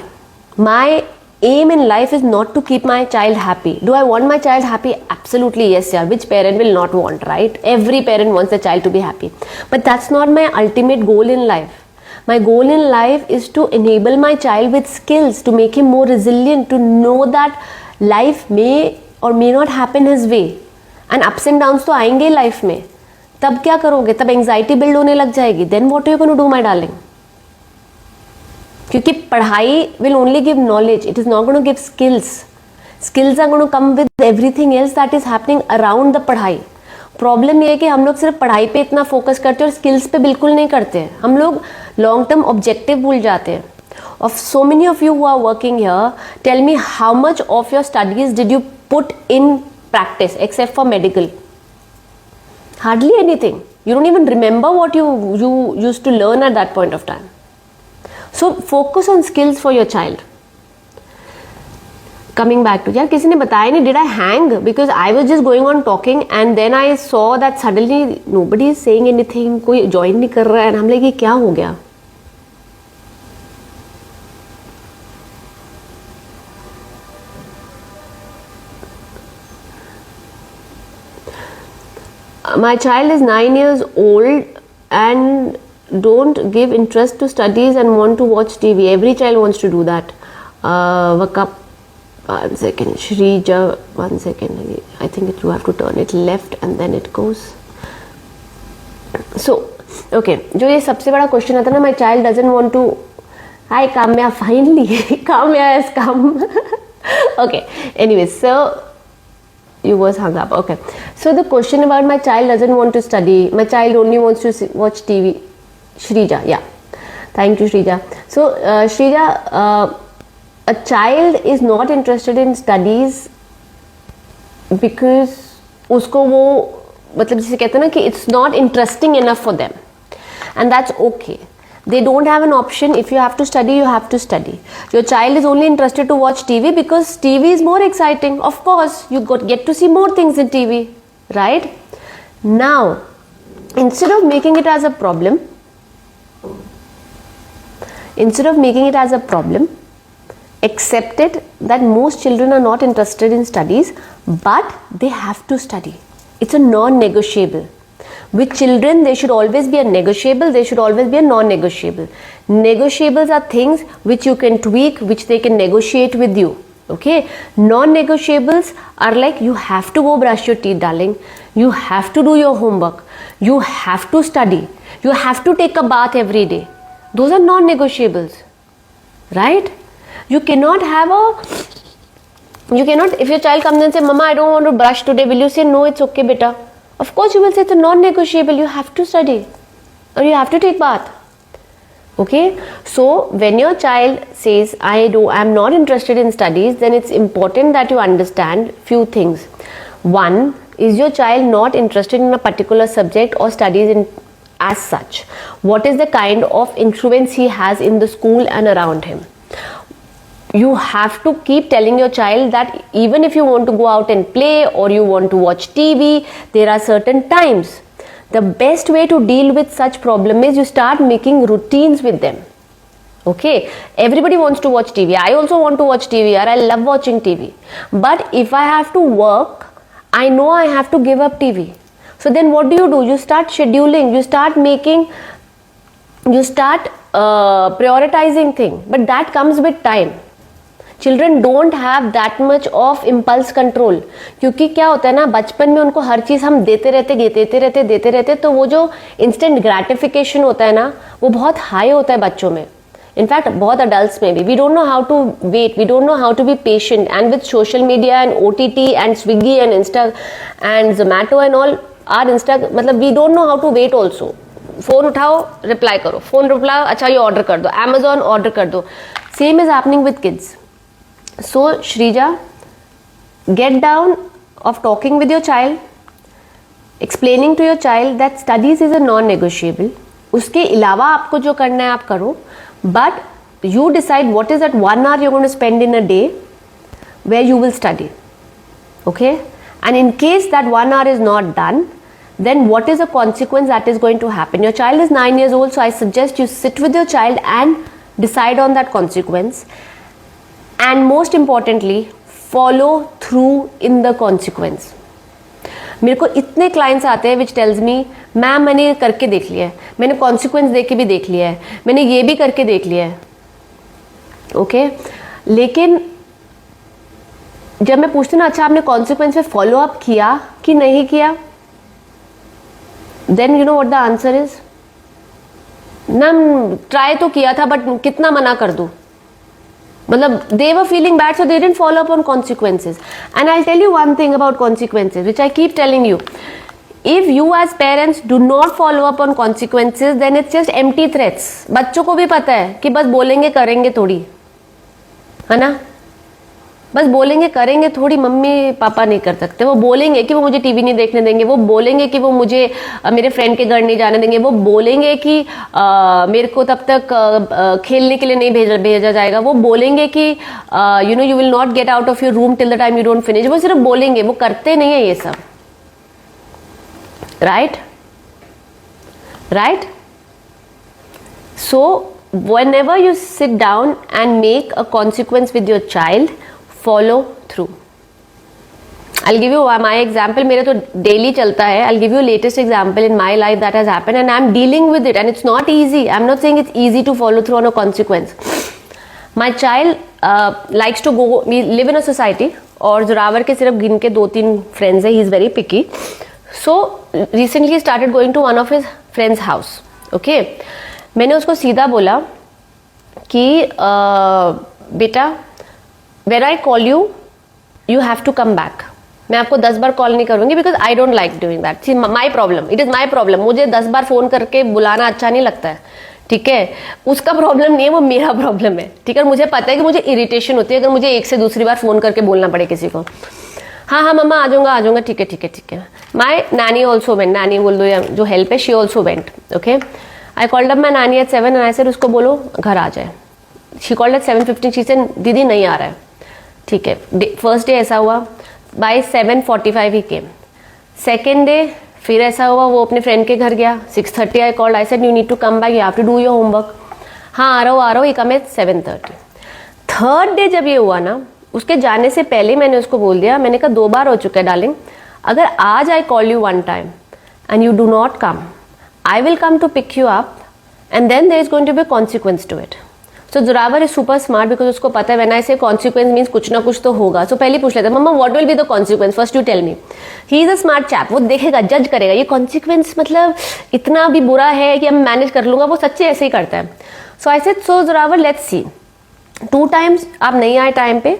My aim in life is not to keep my child happy. Do I want my child happy? Absolutely yes, yeah. Which parent will not want, right? Every parent wants their child to be happy. But that's not my ultimate goal in life. My goal in life is to enable my child with skills, to make him more resilient, to know that life may or may not happen his way. And ups and downs तो आएंगे life में. तब क्या करोगे? तब anxiety build होने लग जाएगी. Then what are you going to do, my darling? क्योंकि पढ़ाई will only give knowledge, it is not going to give skills. Skills are going to come with everything else that is happening around the पढ़ाई. Problem ये है कि हम लोग सिर्फ पढ़ाई पे इतना फोकस करते हैं और स्किल्स पे बिल्कुल नहीं करते हैं. हम लोग लॉन्ग टर्म ऑब्जेक्टिव भूल जाते हैं. Of so many of you who are working here, tell me how much of your studies did you put in practice except for medical? Hardly anything. You don't even remember what you used to learn at that point of time. So focus on skills for your child. Coming back to, यार किसी ने बताया नहीं, did I hang? Because I was just going on talking and then I saw that suddenly nobody is saying anything, कोई join नहीं कर रहा है, and हम लगे क्या हो गया? My child is 9 years old and don't give interest to studies and want to watch TV. Every child wants to do that. 1 second, Shrija, 1 second. I think you have to turn it left and then it goes. So, okay, जो ये सबसे बड़ा question आता है ना, my child doesn't want to. Hi Kamya, finally, Kamya has come. Okay, anyways, so you was hung up. Okay, so the question about my child doesn't want to study, my child only wants to watch TV. Shrija, yeah, thank you Shrija. So Shrija, a child is not interested in studies because उसको वो मतलब जिसे कहते हैं ना कि it's not interesting enough for them, and that's okay. They don't have an option. If you have to study, you have to study. Your child is only interested to watch TV because TV is more exciting. Of course, you get to see more things in TV, right? Now, instead of making it as a problem, accept it that most children are not interested in studies, but they have to study. It's a non-negotiable. With children, there should always be a negotiable, there should always be a non-negotiable. Negotiables are things which you can tweak, which they can negotiate with you. Okay? Non-negotiables are like, you have to go brush your teeth, darling. You have to do your homework. You have to study. You have to take a bath every day. Those are non-negotiables. Right? You cannot, if your child comes and says, Mama, I don't want to brush today, will you say, no, it's okay, beta? Of course you will say it's a non-negotiable, you have to study or you have to take bath. Okay, so when your child says I'm not interested in studies, then it's important that you understand few things. One, is your child not interested in a particular subject or studies in as such? What is the kind of influence he has in the school and around him? You have to keep telling your child that even if you want to go out and play or you want to watch TV, there are certain times. The best way to deal with such problem is you start making routines with them. Okay, everybody wants to watch TV. I also want to watch TV, or I love watching TV. But if I have to work, I know I have to give up TV. So then what do? You start scheduling, you start prioritizing things. But that comes with time. Children don't have that much of impulse control, क्योंकि क्या होता है ना, बचपन में उनको हर चीज़ हम देते रहते, तो वो जो इंस्टेंट ग्रेटिफिकेशन होता है ना, वो बहुत हाई होता है बच्चों में. इनफैक्ट बहुत अडल्ट्स में भी. We don't know how to wait, we don't know how to be patient, and with social media and OTT and Swiggy and insta and Zomato and all are insta, मतलब we don't know how to wait also. Phone उठाओ, reply करो, phone reply, अच्छा ये order कर दो, Amazon order कर दो. Same is happening with kids. So Shrija, get down of talking with your child, explaining to your child that studies is a non-negotiable. उसके अलावा आपको जो करना है आप करो, but you decide what is that 1 hour you're going to spend in a day where you will study. Okay? And in case that 1 hour is not done, then what is the consequence that is going to happen? Your child is 9 years old, so I suggest you sit with your child and decide on that consequence. And most importantly, follow through in the consequence. मेरे को इतने clients आते हैं which tells me, ma'am मैंने करके देख लिया है, मैंने कॉन्सिक्वेंस दे के भी देख लिया है, मैंने ये भी करके देख लिया है. ओके, लेकिन जब मैं पूछती हूँ ना, अच्छा आपने कॉन्सिक्वेंस पे फॉलो अप किया कि नहीं किया, then you know what the answer is, ना ट्राई तो किया था बट कितना मना कर दूँ. मतलब they were feeling bad, so they didn't follow up on consequences. And I'll tell you one thing about consequences, which I keep telling you. If you as parents do not follow up on consequences, then it's just empty threats. बच्चों को भी पता है कि बस बोलेंगे करेंगे थोड़ी, है ना, बस बोलेंगे करेंगे थोड़ी, मम्मी पापा नहीं कर सकते. वो बोलेंगे कि वो मुझे टीवी नहीं देखने देंगे, वो बोलेंगे कि वो मुझे मेरे फ्रेंड के घर नहीं जाने देंगे, वो बोलेंगे कि मेरे को तब तक खेलने के लिए नहीं भेजा जाएगा, वो बोलेंगे कि you know you will not get out of your room till the time you don't finish. वो सिर्फ बोलेंगे, वो करते नहीं है ये सब. Right. So whenever you sit down and make a consequence with your child, follow through. I'll give you my example. मेरे तो daily चलता है. I'll give you latest example in my life that has happened and I'm dealing with it and it's not easy. I'm not saying it's easy to follow through on a consequence. My child likes to go, we live in a society, और जोरावर के सिर्फ गिन के 2-3 friends है, he is very picky. So recently started going to one of his friends house. Okay, मैंने उसको सीधा बोला कि बेटा when I call you you have to come back. मैं आपको 10 बार कॉल नहीं करूंगी because I don't like doing that. See my problem, it is my problem. मुझे 10 बार फ़ोन करके बुलाना अच्छा नहीं लगता है, ठीक है. उसका प्रॉब्लम नहीं है, वो मेरा प्रॉब्लम है, ठीक है. मुझे पता है कि मुझे इरिटेशन होती है अगर मुझे एक से दूसरी बार फ़ोन करके बोलना पड़े किसी को. हाँ हाँ मम्मा आ जाऊँगा, ठीक है ठीक है ठीक है. माई नानी ऑल्सो वेंट, नानी बोल दो या जो हेल्प है, she also went. Okay, I called up my नानी एट 7 एंड आई सेड उसको बोलो घर आ जाए. She called eight 7:15. She said दीदी नहीं आ रहा है. ठीक है, फर्स्ट डे ऐसा हुआ. बाय 7:45 ही केम. सेकेंड डे फिर ऐसा हुआ, वो अपने फ्रेंड के घर गया. 6:30 I called, I said you need to come back, you have to do your homework. हाँ आ रहा हूँ, he come at 7:30. Third day जब ये हुआ ना, उसके जाने से पहले मैंने उसको बोल दिया, मैंने कहा 2 बार हो चुका है डार्लिंग, अगर आज I call you 1 time and you do not come, I will come to pick you up and then there is going to be consequence to it. So Zorawar is super smart because उसको पता है when I से consequence means कुछ ना कुछ तो होगा. सो पहले पूछ लेता है mama what will be the consequence, first you tell me. He is a smart chap, वो देखेगा, जज करेगा ये कॉन्सिक्वेंस मतलब इतना भी बुरा है कि मैं मैनेज कर लूंगा. वो सच्चे ऐसे ही करता है. So I said so Zorawar let's see, 2 times आप नहीं आए टाइम पे,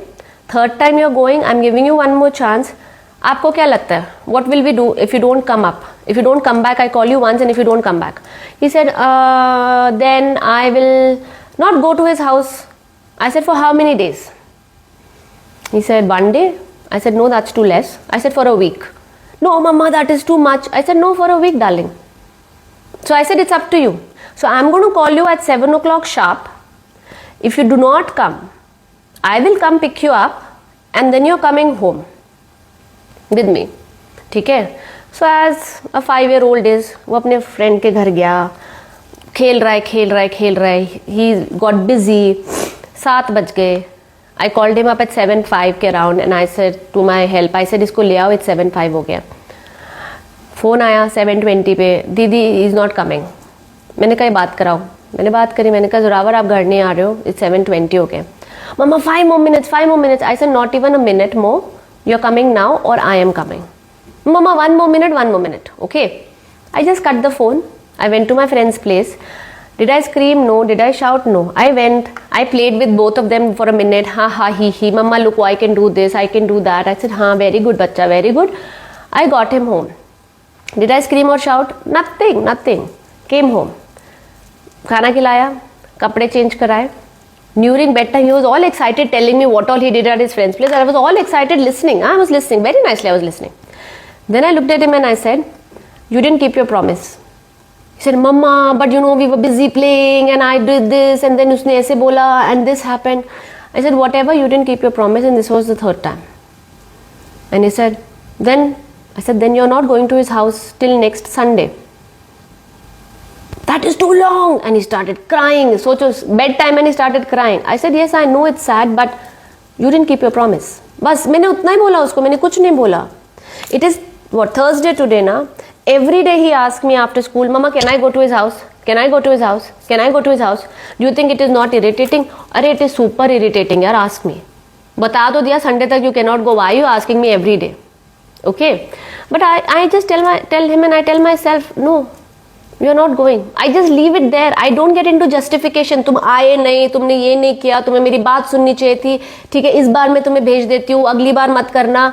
third time you are going, I am giving you 1 more chance. आपको क्या लगता है what will we do if you don't come up, if you don't come back, I call you once and if you don't come back. He said then I will not go to his house. I said for how many days? He said 1 day. I said no, that's too less. I said for a week. No mama, that is too much. I said no, for a week darling. So I said it's up to you. So I'm going to call you at 7 o'clock sharp. If you do not come, I will come pick you up and then you're coming home with me. ठीक है. So as a 5-year-old is, वो अपने friend के घर गया, खेल रहा है. He got busy. 7 बज गए. I called him up at 7:05 के around and I said to my help, I said इसको ले आओ, इट्स 7:05 हो गया. फ़ोन आया 7:20 पे, दीदी इज़ नॉट कमिंग. मैंने कहा बात कराओ. मैंने बात करी, मैंने कहा जोरावर आप घर नहीं आ रहे हो, इट्स 7:20 हो गया. Mama 5 more minutes. I said not even a minute more, you are coming now और I am coming. Mama 1 more minute. Okay, I just cut the phone. I went to my friend's place. Did I scream? No. Did I shout? No. I went. I played with both of them for a minute. Ha ha he. Mama, look, I can do this. I can do that. I said, हाँ, very good, बच्चा, very good. I got him home. Did I scream or shout? Nothing. Came home. खाना खिलाया, कपड़े change कराए. During bedtime, he was all excited, telling me what all he did at his friend's place. I was all excited listening. I was listening very nicely. I was listening. Then I looked at him and I said, you didn't keep your promise. He said, Mama, but you know we were busy playing and I did this and then उसने ऐसे बोला and this happened. I said, whatever, you didn't keep your promise and this was the 3rd time. And he said, then you're not going to his house till next Sunday. That is too long. And he started crying. So it was bedtime and he started crying. I said, yes, I know it's sad, but you didn't keep your promise. बस मैंने उतना ही बोला उसको, मैंने कुछ नहीं बोला. It is what, Thursday today ना. Every day he asks me after school, Mama, can I go to his house? Can I go to his house? Can I go to his house? Do you think it is not irritating? अरे it is super irritating यार, ask me. बता तो दिया Sunday तक you cannot go. Why are you asking me every day? Okay, but I just tell him and I tell myself, no, you are not going. I just leave it there. I don't get into justification. तुम आए नहीं, तुमने ये नहीं किया, तुम्हें मेरी बात सुननी चाहिए थी, ठीक है, इस बार मैं तुम्हें भेज देती हूँ, अगली बार मत करना.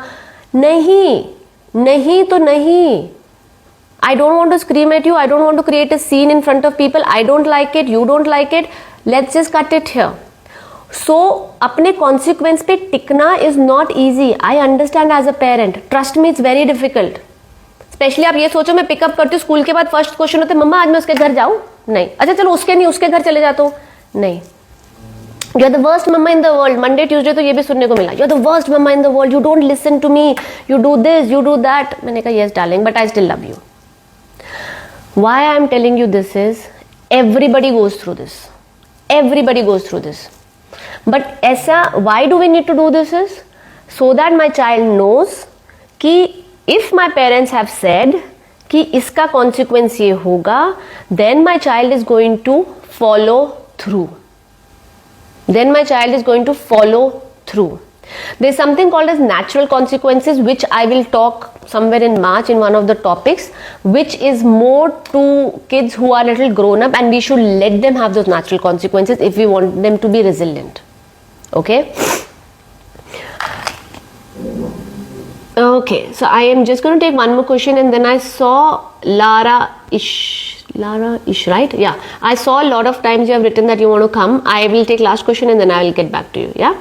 नहीं तो नहीं. I don't want to scream at you. I don't want to create a scene in front of people. I don't like it. You don't like it. Let's just cut it here. So, अपने consequence पे टिकना is not easy. I understand as a parent. Trust me, it's very difficult. Especially आप ये सोचो मैं pickup करती हूँ school के बाद, फर्स्ट क्वेश्चन होता है मम्मा आज मैं उसके घर जाऊँ? नहीं. अच्छा चलो उसके नहीं, उसके घर चले जाता हूँ? नहीं. You are the worst mama in the world. Monday, Tuesday तो ये भी सुनने को मिला. You are the worst mama in the world. You don't listen to me. You do this, you do that. मैंने कहा yes darling, but I still love you. Why I am telling you this is everybody goes through this. Everybody goes through this. But ऐसा why do we need to do this is so that my child knows कि if my parents have said कि इसका consequence ये होगा, then my child is going to follow through. then my child is going to follow through. There's something called as natural consequences, which I will talk somewhere in March in one of the topics, which is more to kids who are little grown up, and we should let them have those natural consequences if we want them to be resilient. Okay. Okay, so I am just going to take one more question, and then I saw Lara Ish, right? Yeah, I saw a lot of times you have written that you want to come. I will take last question and then I will get back to you. Yeah.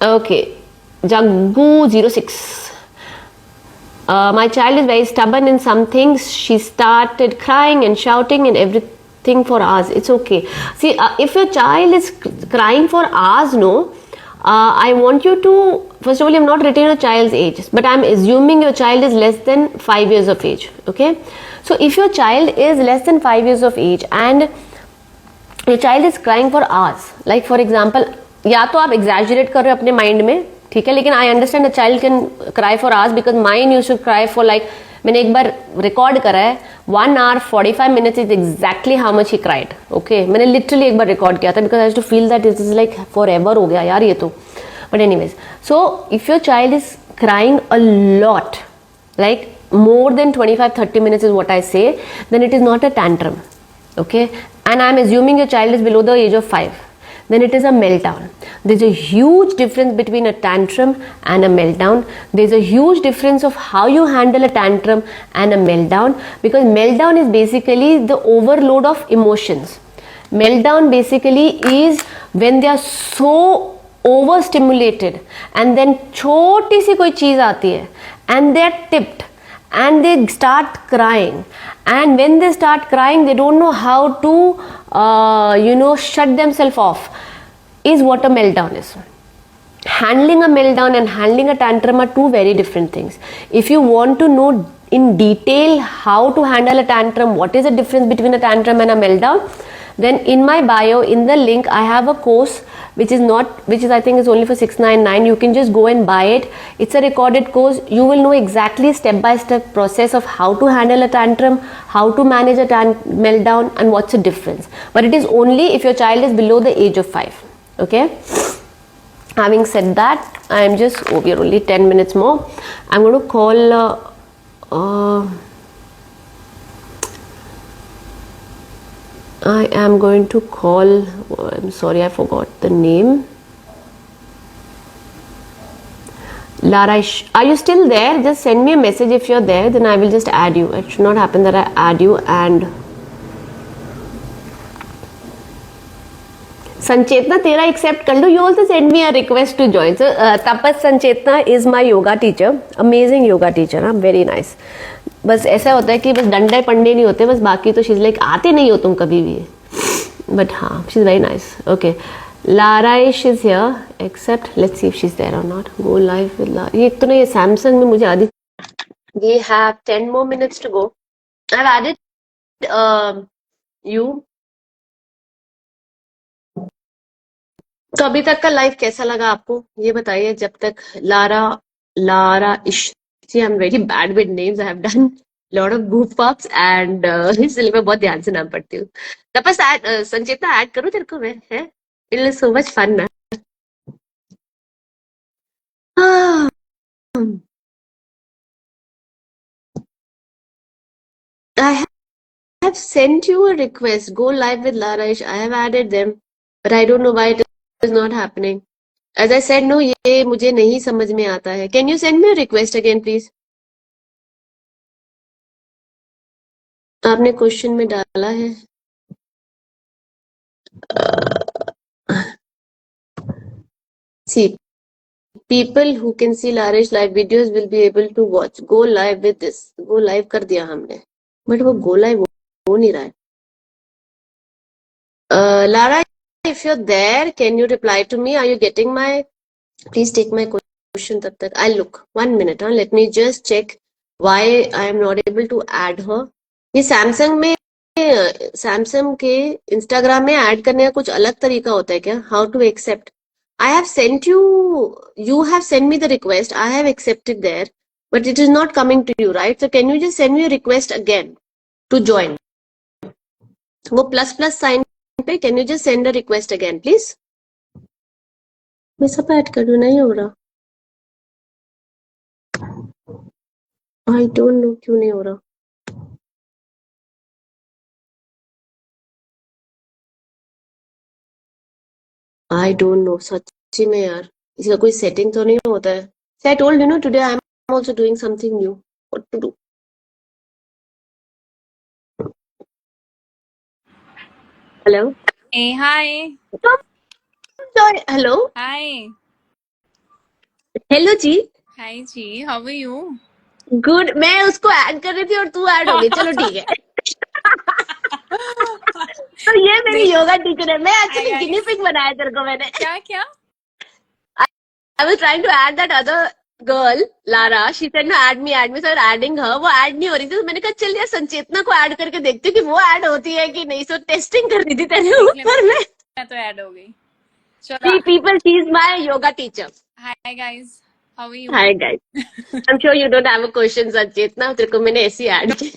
Okay, Jaggu06. My child is very stubborn in some things. She started crying and shouting and everything for hours. It's okay. See, if your child is crying for hours, no, I want you to, first of all, you have not written your child's age, but I am assuming your child is less than 5 years of age. Okay. So if your child is less than 5 years of age and your child is crying for hours, like for example, या तो आप exaggerate कर रहे हो अपने mind में, ठीक है, लेकिन I understand a child can cry for hours because mine used to cry for like, मैंने एक बार रिकॉर्ड करा है 1 hour 45 minutes is exactly how much he cried. Okay, मैंने literally एक बार रिकॉर्ड किया था because I used to feel that it is like forever हो गया यार ये तो. But anyways, so if your child is crying a lot, like more than 25-30 minutes is what I say, then it is not a tantrum. Okay, and I am assuming your child is below the age of 5. Then it is a meltdown. There's a huge difference between a tantrum and a meltdown. There's a huge difference of how you handle a tantrum and a meltdown, because meltdown is basically the overload of emotions. Meltdown basically is when they are so overstimulated and then छोटी सी कोई चीज़ आती है and they are tipped and they start crying, and when they start crying they don't know how to shut themselves off, is what a meltdown is. Handling a meltdown and handling a tantrum are two very different things. If you want to know in detail how to handle a tantrum, what is the difference between a tantrum and a meltdown, then in my bio, in the link, I have a course which is I think is only for 699. You can just go and buy it. It's a recorded course. You will know exactly step-by-step process of how to handle a tantrum, how to manage a meltdown, and what's the difference. But it is only if your child is below the age of 5. Okay. Having said that, I am just, we are only 10 minutes more. I'm going to call, I am going to call, I'm sorry, I forgot the name. Lara, are you still there? Just send me a message if you're there, then I will just add you. It should not happen that I add you and... Sanchetna, tera accept kar lo. You also send me a request to join. So, Tapas Sanchetna is my yoga teacher. Amazing yoga teacher. Very nice. बस ऐसा होता है कि बस डंडे पंडे नहीं होते, बस बाकी तो शीज लाइक आते नहीं हो तुम कभी भी, बट हाँ she is very nice. Okay, लाराइश is here, except, let's see if she is there और not. Go live with Lara. ये एक तो ना ये सैमसंग में मुझे आधी, we have 10 more minutes to go. I have added you. तो अभी तक का लाइव कैसा लगा आपको ये बताइए. जब तक लारा इश, see, I'm very bad with names. I have done a lot of goof ups and इसलिए मैं बहुत ध्यान से नाम पढ़ती हूँ. तपस संचेतना ऐड करूँ तेरे को मैं, है? It is so much fun ना. I have sent you a request. Go live with Larish. I have added them, but I don't know why it is not happening. As I said, no, ये मुझे नहीं समझ में आता है. Can you send me a request again, please? आपने question में डाला है. See, people who can see Larish live videos will be able to watch. Go live with this. Go live कर दिया हमने, but वो go live हो नहीं रहा है. Lara, if you're there, can you reply to me? Are you getting my? Please take my question. तब तक I'll look. 1 minute. Let me just check why I am not able to add her. ये Samsung के Instagram में add करने का कुछ अलग तरीका होता है क्या? How to accept? I have sent you. You have sent me the request. I have accepted there, but it is not coming to you, right? So can you just send me a request again to join? वो plus plus sign पे can you just send a request again please. मैं सब add कर दूं, नहीं हो रहा. I don't know क्यों नहीं हो रहा. आई डोंट नो सच्ची में यार, इसका कोई सेटिंग तो नहीं होता है. I told you know today I am also doing something new. What to do. Hello. Hey, hi. Hello. Hi. Hello जी. Hi, G. How are you? Good. मैं उसको ऐड कर रही थी और तू ऐड हो गई. चलो ठीक है. तो ये मेरी नहीं, योगा टीचर है. मैं hi एक्चुअली गिनी guys. पिग बनाया तेरे को मैंने. क्या? I was trying to add that other girl, Lara. She said, no, add me. So I'm adding her. वो ऐड नहीं हो रही थी, तो मैंने कहा चल यार संचेतना को ऐड करके देखती हूँ कि वो ऐड होती है कि नहीं. सो टेस्टिंग कर रही थी तेरे देख ले, ऊपर में. मैं तो ऐड हो गई. चलो. See people, she is my yoga teacher. Hi guys. How are you? Hi guys. I'm sure you don't have a question, संचेतना. तेरे को मैंने ऐसी ऐड की.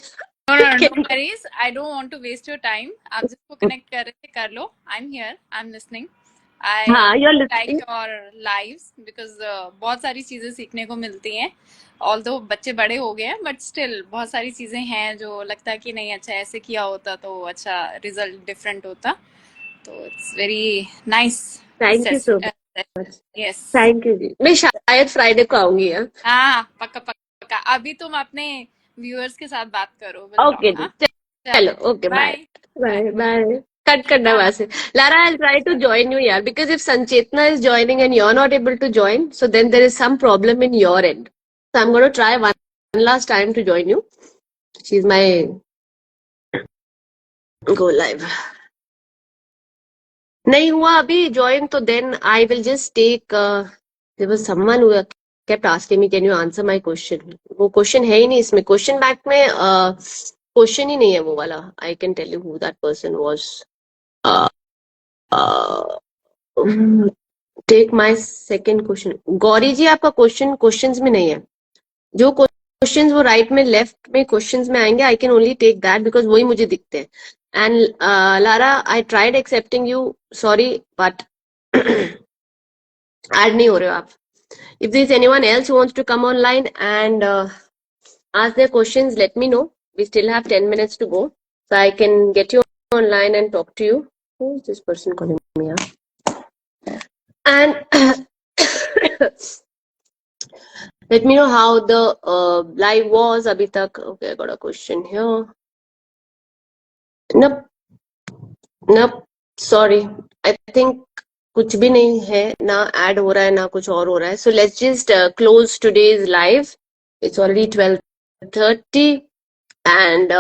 No worries. I don't want to waste your time. आप जिसको connect कर रहे थे कर लो. I'm here. I'm listening. हाँ, I you're like listening. your lives because बहुत सारी चीजें सीखने को मिलती हैं. ऑल्दो बच्चे बड़े हो गए हैं बट स्टिल बहुत सारी चीजें हैं जो लगता है कि नहीं अच्छा ऐसे किया होता तो अच्छा रिजल्ट डिफरेंट होता. तो it's very nice. Thank you so much. Yes. Thank you जी. मैं शायद फ्राइडे को आऊंगी. हाँ. हाँ पक्का पक्का. अभी तुम अपने व्यूअर्स के साथ बात करो. ओके जी. चलो. Okay. Bye. Bye. Bye. Bye. Cut करना वहां से. Lara, I'll try to join you यार, because if Sanchetna is joining and you're not able to join, so then there is some problem in your end. So I'm going to try one last time to join you. She's my go live. नहीं हुआ अभी join, तो then I will just take. There was someone who kept asking me, can you answer my question? वो question है ही नहीं इसमें. Question back में question ही नहीं है वो वाला. I can tell you who that person was. Take my second question. Gauri ji आपका क्वेश्चन क्वेश्चंस में नहीं है. जो क्वेश्चंस वो राइट में लेफ्ट में क्वेश्चंस में आएंगे, I can only take that because वही मुझे दिखते हैं. And Lara, I tried accepting you, sorry but add नहीं हो रहे हो आप. If there is anyone else who wants to come online and ask their questions, let me know. We still have 10 minutes to go, so I can get you online and talk to you. Who is this person calling me? And let me know how the live was abhi tak. Okay, I got a question here. Nope, sorry. I think कुछ भी नहीं है, ना add हो रहा है ना कुछ और हो रहा है. So let's just close today's live. It's already 12:30 and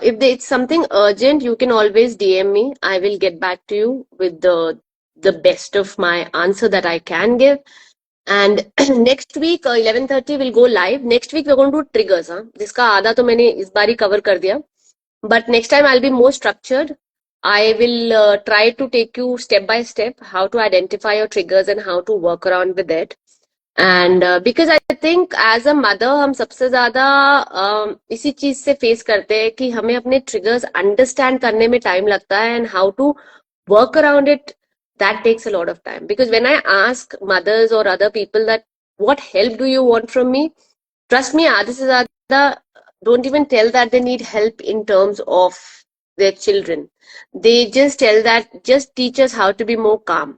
if it's something urgent, you can always DM me. I will get back to you with the best of my answer that I can give. And next week 11:30 we'll go live. Next week we're going to do triggers. जिसका आधा तो मैंने इस बार ही cover कर दिया. But next time I'll be more structured. I will try to take you step by step how to identify your triggers and how to work around with it. And because I think as a mother हम सबसे ज्यादा इसी चीज से face करते हैं कि हमें अपने triggers understand करने में time लगता है, and how to work around it, that takes a lot of time. Because when I ask mothers or other people that what help do you want from me, trust me, आधे से ज्यादा don't even tell that they need help in terms of their children. They just tell that just teach us how to be more calm.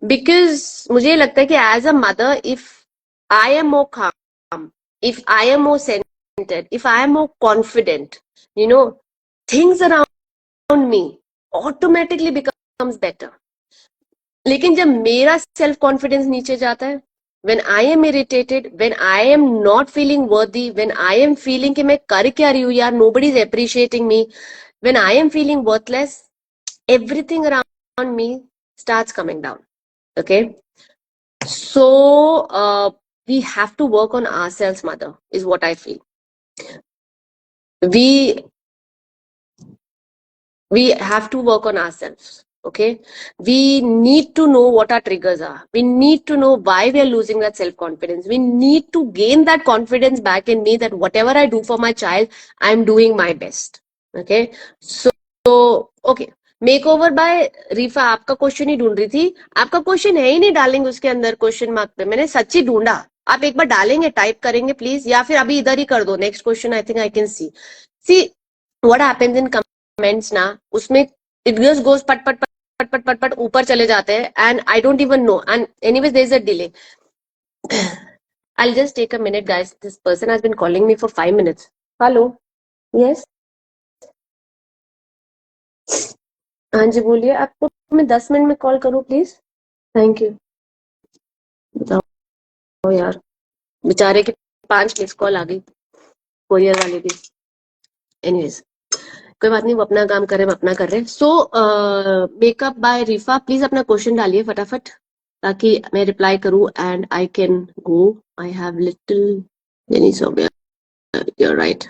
Because मुझे ये लगता है कि as a mother, if I am more calm, if I am more centered, if I am more confident, you know, things around me automatically becomes better. लेकिन जब मेरा self confidence नीचे जाता है, when I am irritated, when I am not feeling worthy, when I am feeling कि मैं कर क्या रही हूँ यार, nobody is appreciating me, when I am feeling worthless, everything around me starts coming down. Okay, so we have to work on ourselves, mother, is what I feel. We have to work on ourselves. Okay, we need to know what our triggers are. We need to know why we are losing that self-confidence. We need to gain that confidence back in me that whatever I do for my child, I'm doing my best. Okay, so okay, makeover by Rifa आपका question ही ढूंढ रही थी, आपका question है ही नहीं darling उसके अंदर question mark पे, मैंने सच्ची ढूंढा। आप एक बार डालेंगे, टाइप करेंगे प्लीज, या फिर अभी इधर ही कर दो next question, I think I can see what happens in comments ना, उसमें इट जस्ट गोज पट पट पट पट पट पट ऊपर चले जाते हैं and I don't even know, and anyways there is a delay. I'll just take a minute guys, this person has been calling me for 5 minutes. Hello, yes, हाँ जी बोलिए, आपको मैं 10 मिनट में कॉल करूँ प्लीज, थैंक यू। बताओ यार, बेचारे की 5 मिस कॉल आ गई कोरियर वाले की। एनीवेज कोई बात नहीं, वो अपना काम कर रहे हैं, हम अपना कर रहे हैं। So makeup by Rifa, please अपना क्वेश्चन डालिए फटाफट ताकि मैं रिप्लाई करूं and I can go. I have little many Somiya, you're right.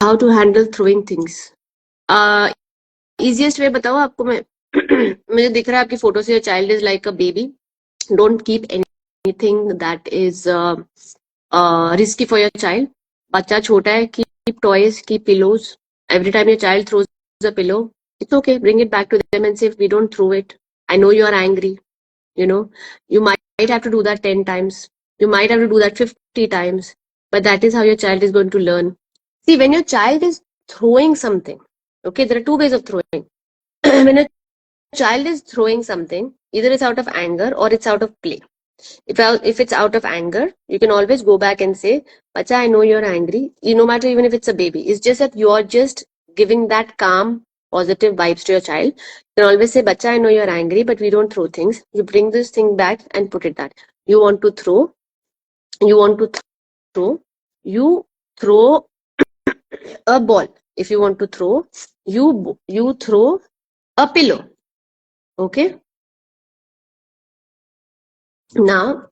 How to handle throwing things? Easiest way बताओ आपको मैं। मुझे दिख रहा है आपकी फोटो से, your child is like a baby, don't keep anything that is risky for your child. बच्चा छोटा है, keep toys, keep pillows. Every time your child throws a pillow, it's okay, bring it back to them and say, we don't throw it. I know you are angry. You know, you might have to do that 10 times. You might have to do that 50 times. But that is how your child is going to learn. See, when your child is throwing something, okay, there are two ways of throwing. When a child is throwing something, either it's out of anger or it's out of play. If it's out of anger, you can always go back and say, Bacha, I know you're angry. No matter even if it's a baby. It's just that you're just giving that calm, positive vibes to your child. You can always say, Bacha, I know you're angry, but we don't throw things. You bring this thing back and put it that. You want to throw, you want to throw, you throw a ball. If you want to throw, you throw a pillow. Okay? Now,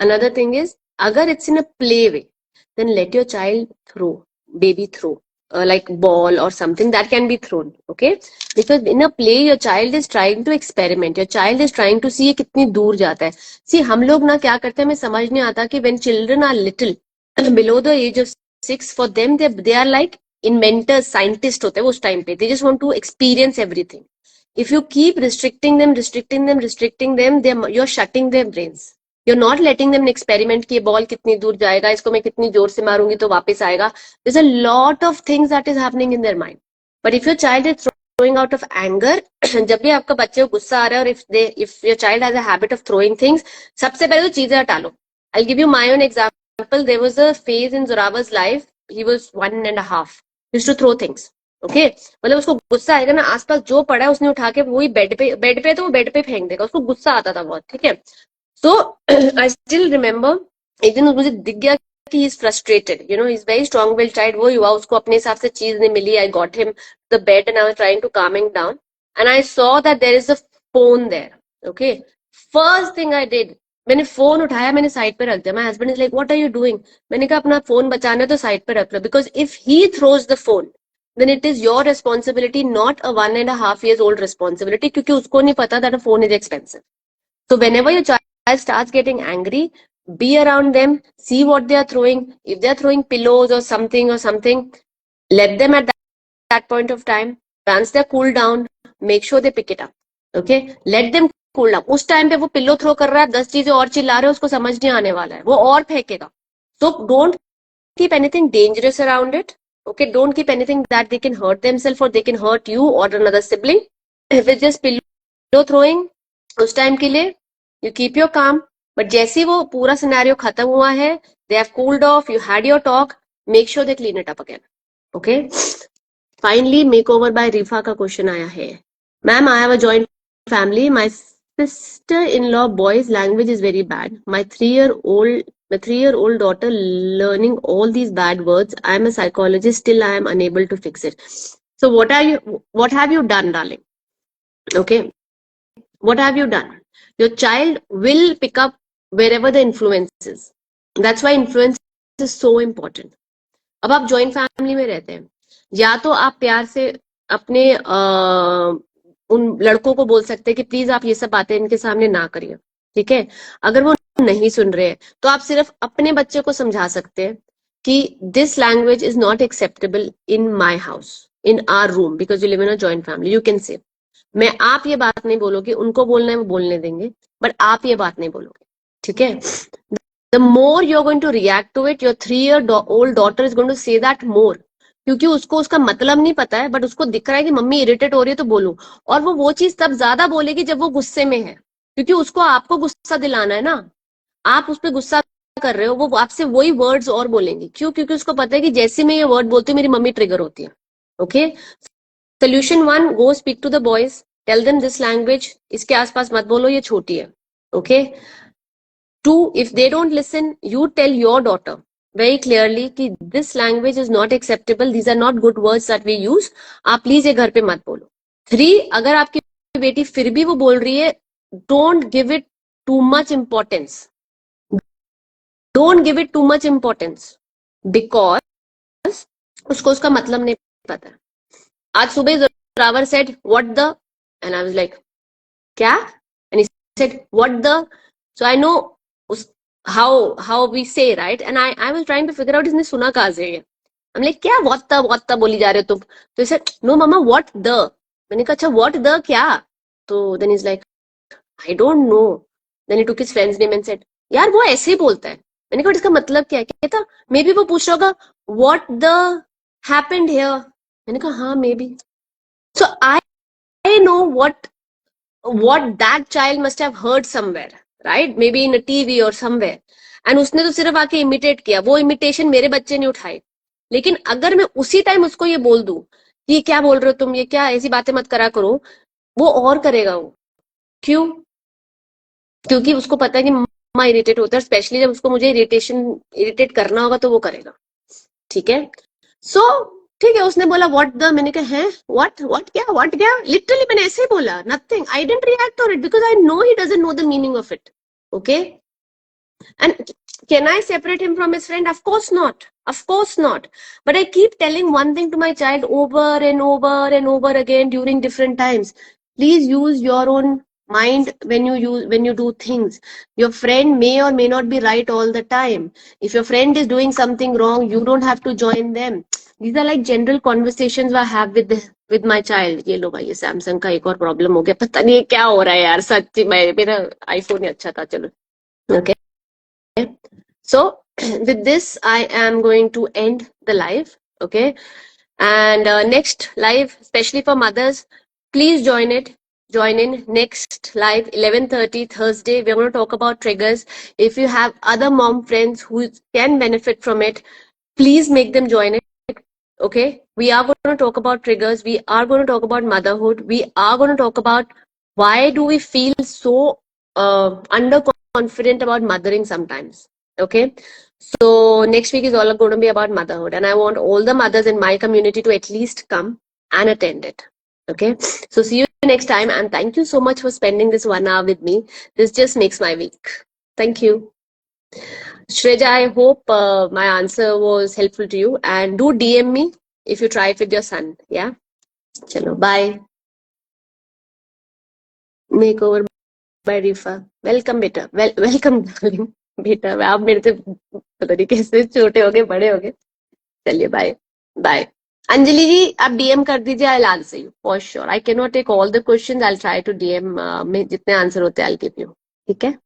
another thing is, agar it's in a play way, then let your child throw, baby throw, like ball or something that can be thrown, okay? Because in a play, your child is trying to experiment. Your child is trying to see ये कितनी दूर जाता है. See, हम लोग ना क्या करते हैं, हमें समझ नहीं आता कि when children are little, below the age of 6, for them they are like inventors, scientists होते हैं वो उस टाइम पे. They just want to experience everything. If you keep restricting them, you're shutting their brains. You're not letting them experiment कि ये ball कितनी दूर जाएगा, इसको मैं कितनी जोर से मारूंगी तो वापस आएगा. There's a lot of things that is happening in their mind. But if your child is throwing out of anger, जब भी आपका बच्चे को गुस्सा आ रहा है और if your child has a habit of throwing things, सबसे पहले तो चीजें हटा लो. I'll give you my own example. There was a phase in Zoravar's life. He was 1.5. He used to throw things. Okay मतलब उसको गुस्सा आएगा ना, आसपास जो पड़ा है उसने उठा के वही बेड पे तो वो बेड पे फेंक देगा, उसको गुस्सा आता था बहुत. ठीक है, सो आई स्टिल रिमेम्बर एक दिन मुझे दिख गया कि he is frustrated, you know, he is very strong will child. वो हुआ, उसको अपने हिसाब से चीज नहीं मिली. I got him the bed and I was trying to calm him down and I saw that there is a phone there. Okay, first thing I did, मैंने फोन उठाया, मैंने साइड पे रख दिया. My husband is like what are you doing? मैंने कहा अपना phone बचाना है तो साइड पे रख लो, because if he throws the phone then it is your responsibility, not a 1.5 years old responsibility, क्योंकि उसको नहीं पता that a phone is expensive. So whenever your child starts getting angry, be around them, see what they are throwing. If they are throwing pillows or something, let them at that point of time. Once they cool down, make sure they pick it up. Okay, let them cool down. उस time पे वो pillow throw कर रहा है, 10 चीजें और चिल्ला रहे हैं, उसको समझ नहीं आने वाला है, वो और फेंकेगा. So don't keep anything dangerous around it. Okay, don't keep anything that they can hurt themselves or they can hurt you or another sibling. If it's just pillow throwing, उस टाइम के लिए you keep your calm. But जैसे ही वो पूरा scenario खत्म हुआ है, they have cooled off, you had your talk, make sure they clean it up again. Okay. Finally, makeover by Rifa का क्वेश्चन आया है. Ma'am, I have a joint family. My sister-in-law boy's language is very bad. My 3-year-old daughter learning all these bad words. I am a psychologist, still I am unable to fix it. So what have you done, darling? Okay, what have you done? Your child will pick up wherever the influence is. That's why influence is so important. अब आप joint family में रहते हैं, या तो आप प्यार से अपने उन लड़कों को बोल सकते हैं कि प्लीज आप ये सब बातें इनके सामने ना करिए. ठीक है, अगर वो नहीं सुन रहे हैं तो आप सिर्फ अपने बच्चे को समझा सकते हैं कि this language is not acceptable in my house, in our room, because you live in a joint family. You can say, मैं आप ये बात नहीं बोलोगे, उनको बोलना है वो बोलने देंगे, बट आप ये बात नहीं बोलोगे, ठीक है? The more you're going to react to it, your 3-year-old daughter is going to say that more, क्योंकि उसको उसका मतलब नहीं पता है, बट उसको दिख रहा है कि मम्मी इरिटेट हो रही है तो बोलो, और वो चीज तब ज्यादा बोलेगी जब वो गुस्से में है, क्योंकि उसको आपको गुस्सा दिलाना है ना, आप उस पर गुस्सा कर रहे हो, वो आपसे वही वर्ड्स और बोलेंगी, क्यों? क्योंकि उसको पता है कि जैसे मैं ये वर्ड बोलती हूँ मेरी मम्मी ट्रिगर होती है. Okay, solution 1, go speak to the boys, tell them this language इसके आसपास मत बोलो, ये छोटी है. Okay, 2, if they don't listen, you tell your daughter very clearly कि this language is not acceptable, these are not good words that we use, आप please ये घर पे मत बोलो. 3, अगर आपकी बेटी फिर भी वो बोल रही है, don't give it too much importance. Don't give it too much importance because उसको उसका मतलब नहीं पता. आज सुबह Zoravar said what the, and I was like क्या, and he said what the, so I know how we say, right? And I was trying to figure out इसने सुना कहाँ से है. I'm like क्या what the बोली जा रहे हो तुम? तो he said no mama what the. मैंने कहा अच्छा what the क्या? तो then he's like I don't know. Then he took his friend's name and said यार वो ऐसे ही बोलता है. मैंने कहा इसका मतलब क्या है? कहता मे बी वो पूछ रहा होगा what the happened here. मैंने कहा हाँ may be. So I know what that child must have heard somewhere, right? Maybe in a TV or somewhere. And उसने तो सिर्फ आके इमिटेट किया, वो इमिटेशन मेरे बच्चे ने उठाई. लेकिन अगर मैं उसी टाइम उसको ये बोल दूं कि क्या बोल रहे हो तुम, ये क्या ऐसी बातें मत करा करो, वो और करेगा. वो क्यों? क्योंकि उसको पता है कि मम्मा इरिटेट होता है, स्पेशली जब उसको मुझे इरिटेट करना होगा तो वो करेगा. ठीक है? सो ठीक है, उसने बोला व्हाट द, मैंने कहा है व्हाट क्या, लिटरली मैंने ऐसे ही बोला, nothing, I didn't react on it because I know he doesn't know the meaning of it. Okay, and can I separate him from his friend? Of course not, but I keep telling one thing to my child over and over again during different times. Please use your own mind when you do things. Your friend may or may not be right all the time. If your friend is doing something wrong, you don't have to join them. These are like general conversations I have with my child. ये लो भाई, ये Samsung का एक और problem हो गया, पता नहीं क्या हो रहा है यार, सच्ची मेरा आईफोन ही अच्छा था, चलो. Okay, so with this I am going to end the live. Okay, and next live, especially for mothers, please join in next live 11:30 Thursday. We're going to talk about triggers. If you have other mom friends who can benefit from it, please make them join it. Okay, we are going to talk about triggers, we are going to talk about motherhood, we are going to talk about why do we feel so underconfident about mothering sometimes. Okay, so next week is all going to be about motherhood, and I want all the mothers in my community to at least come and attend it. Okay, so see you next time, and thank you so much for spending this 1 hour with me. This just makes my week. Thank you. Shreja, I hope my answer was helpful to you, and do DM me if you try it with your son. Yeah, chalo, bye. Makeover by Rifa. Welcome बेटा, welcome darling. बेटा आप मेरे से पता नहीं कैसे छोटे हो गए बड़े हो गए. चलिए बाय बाय. अंजलि जी आप DM कर दीजिए, I'll answer you for sure. I cannot take all the questions. I'll try to DM में जितने आंसर होते हैं I'll give you. ठीक है?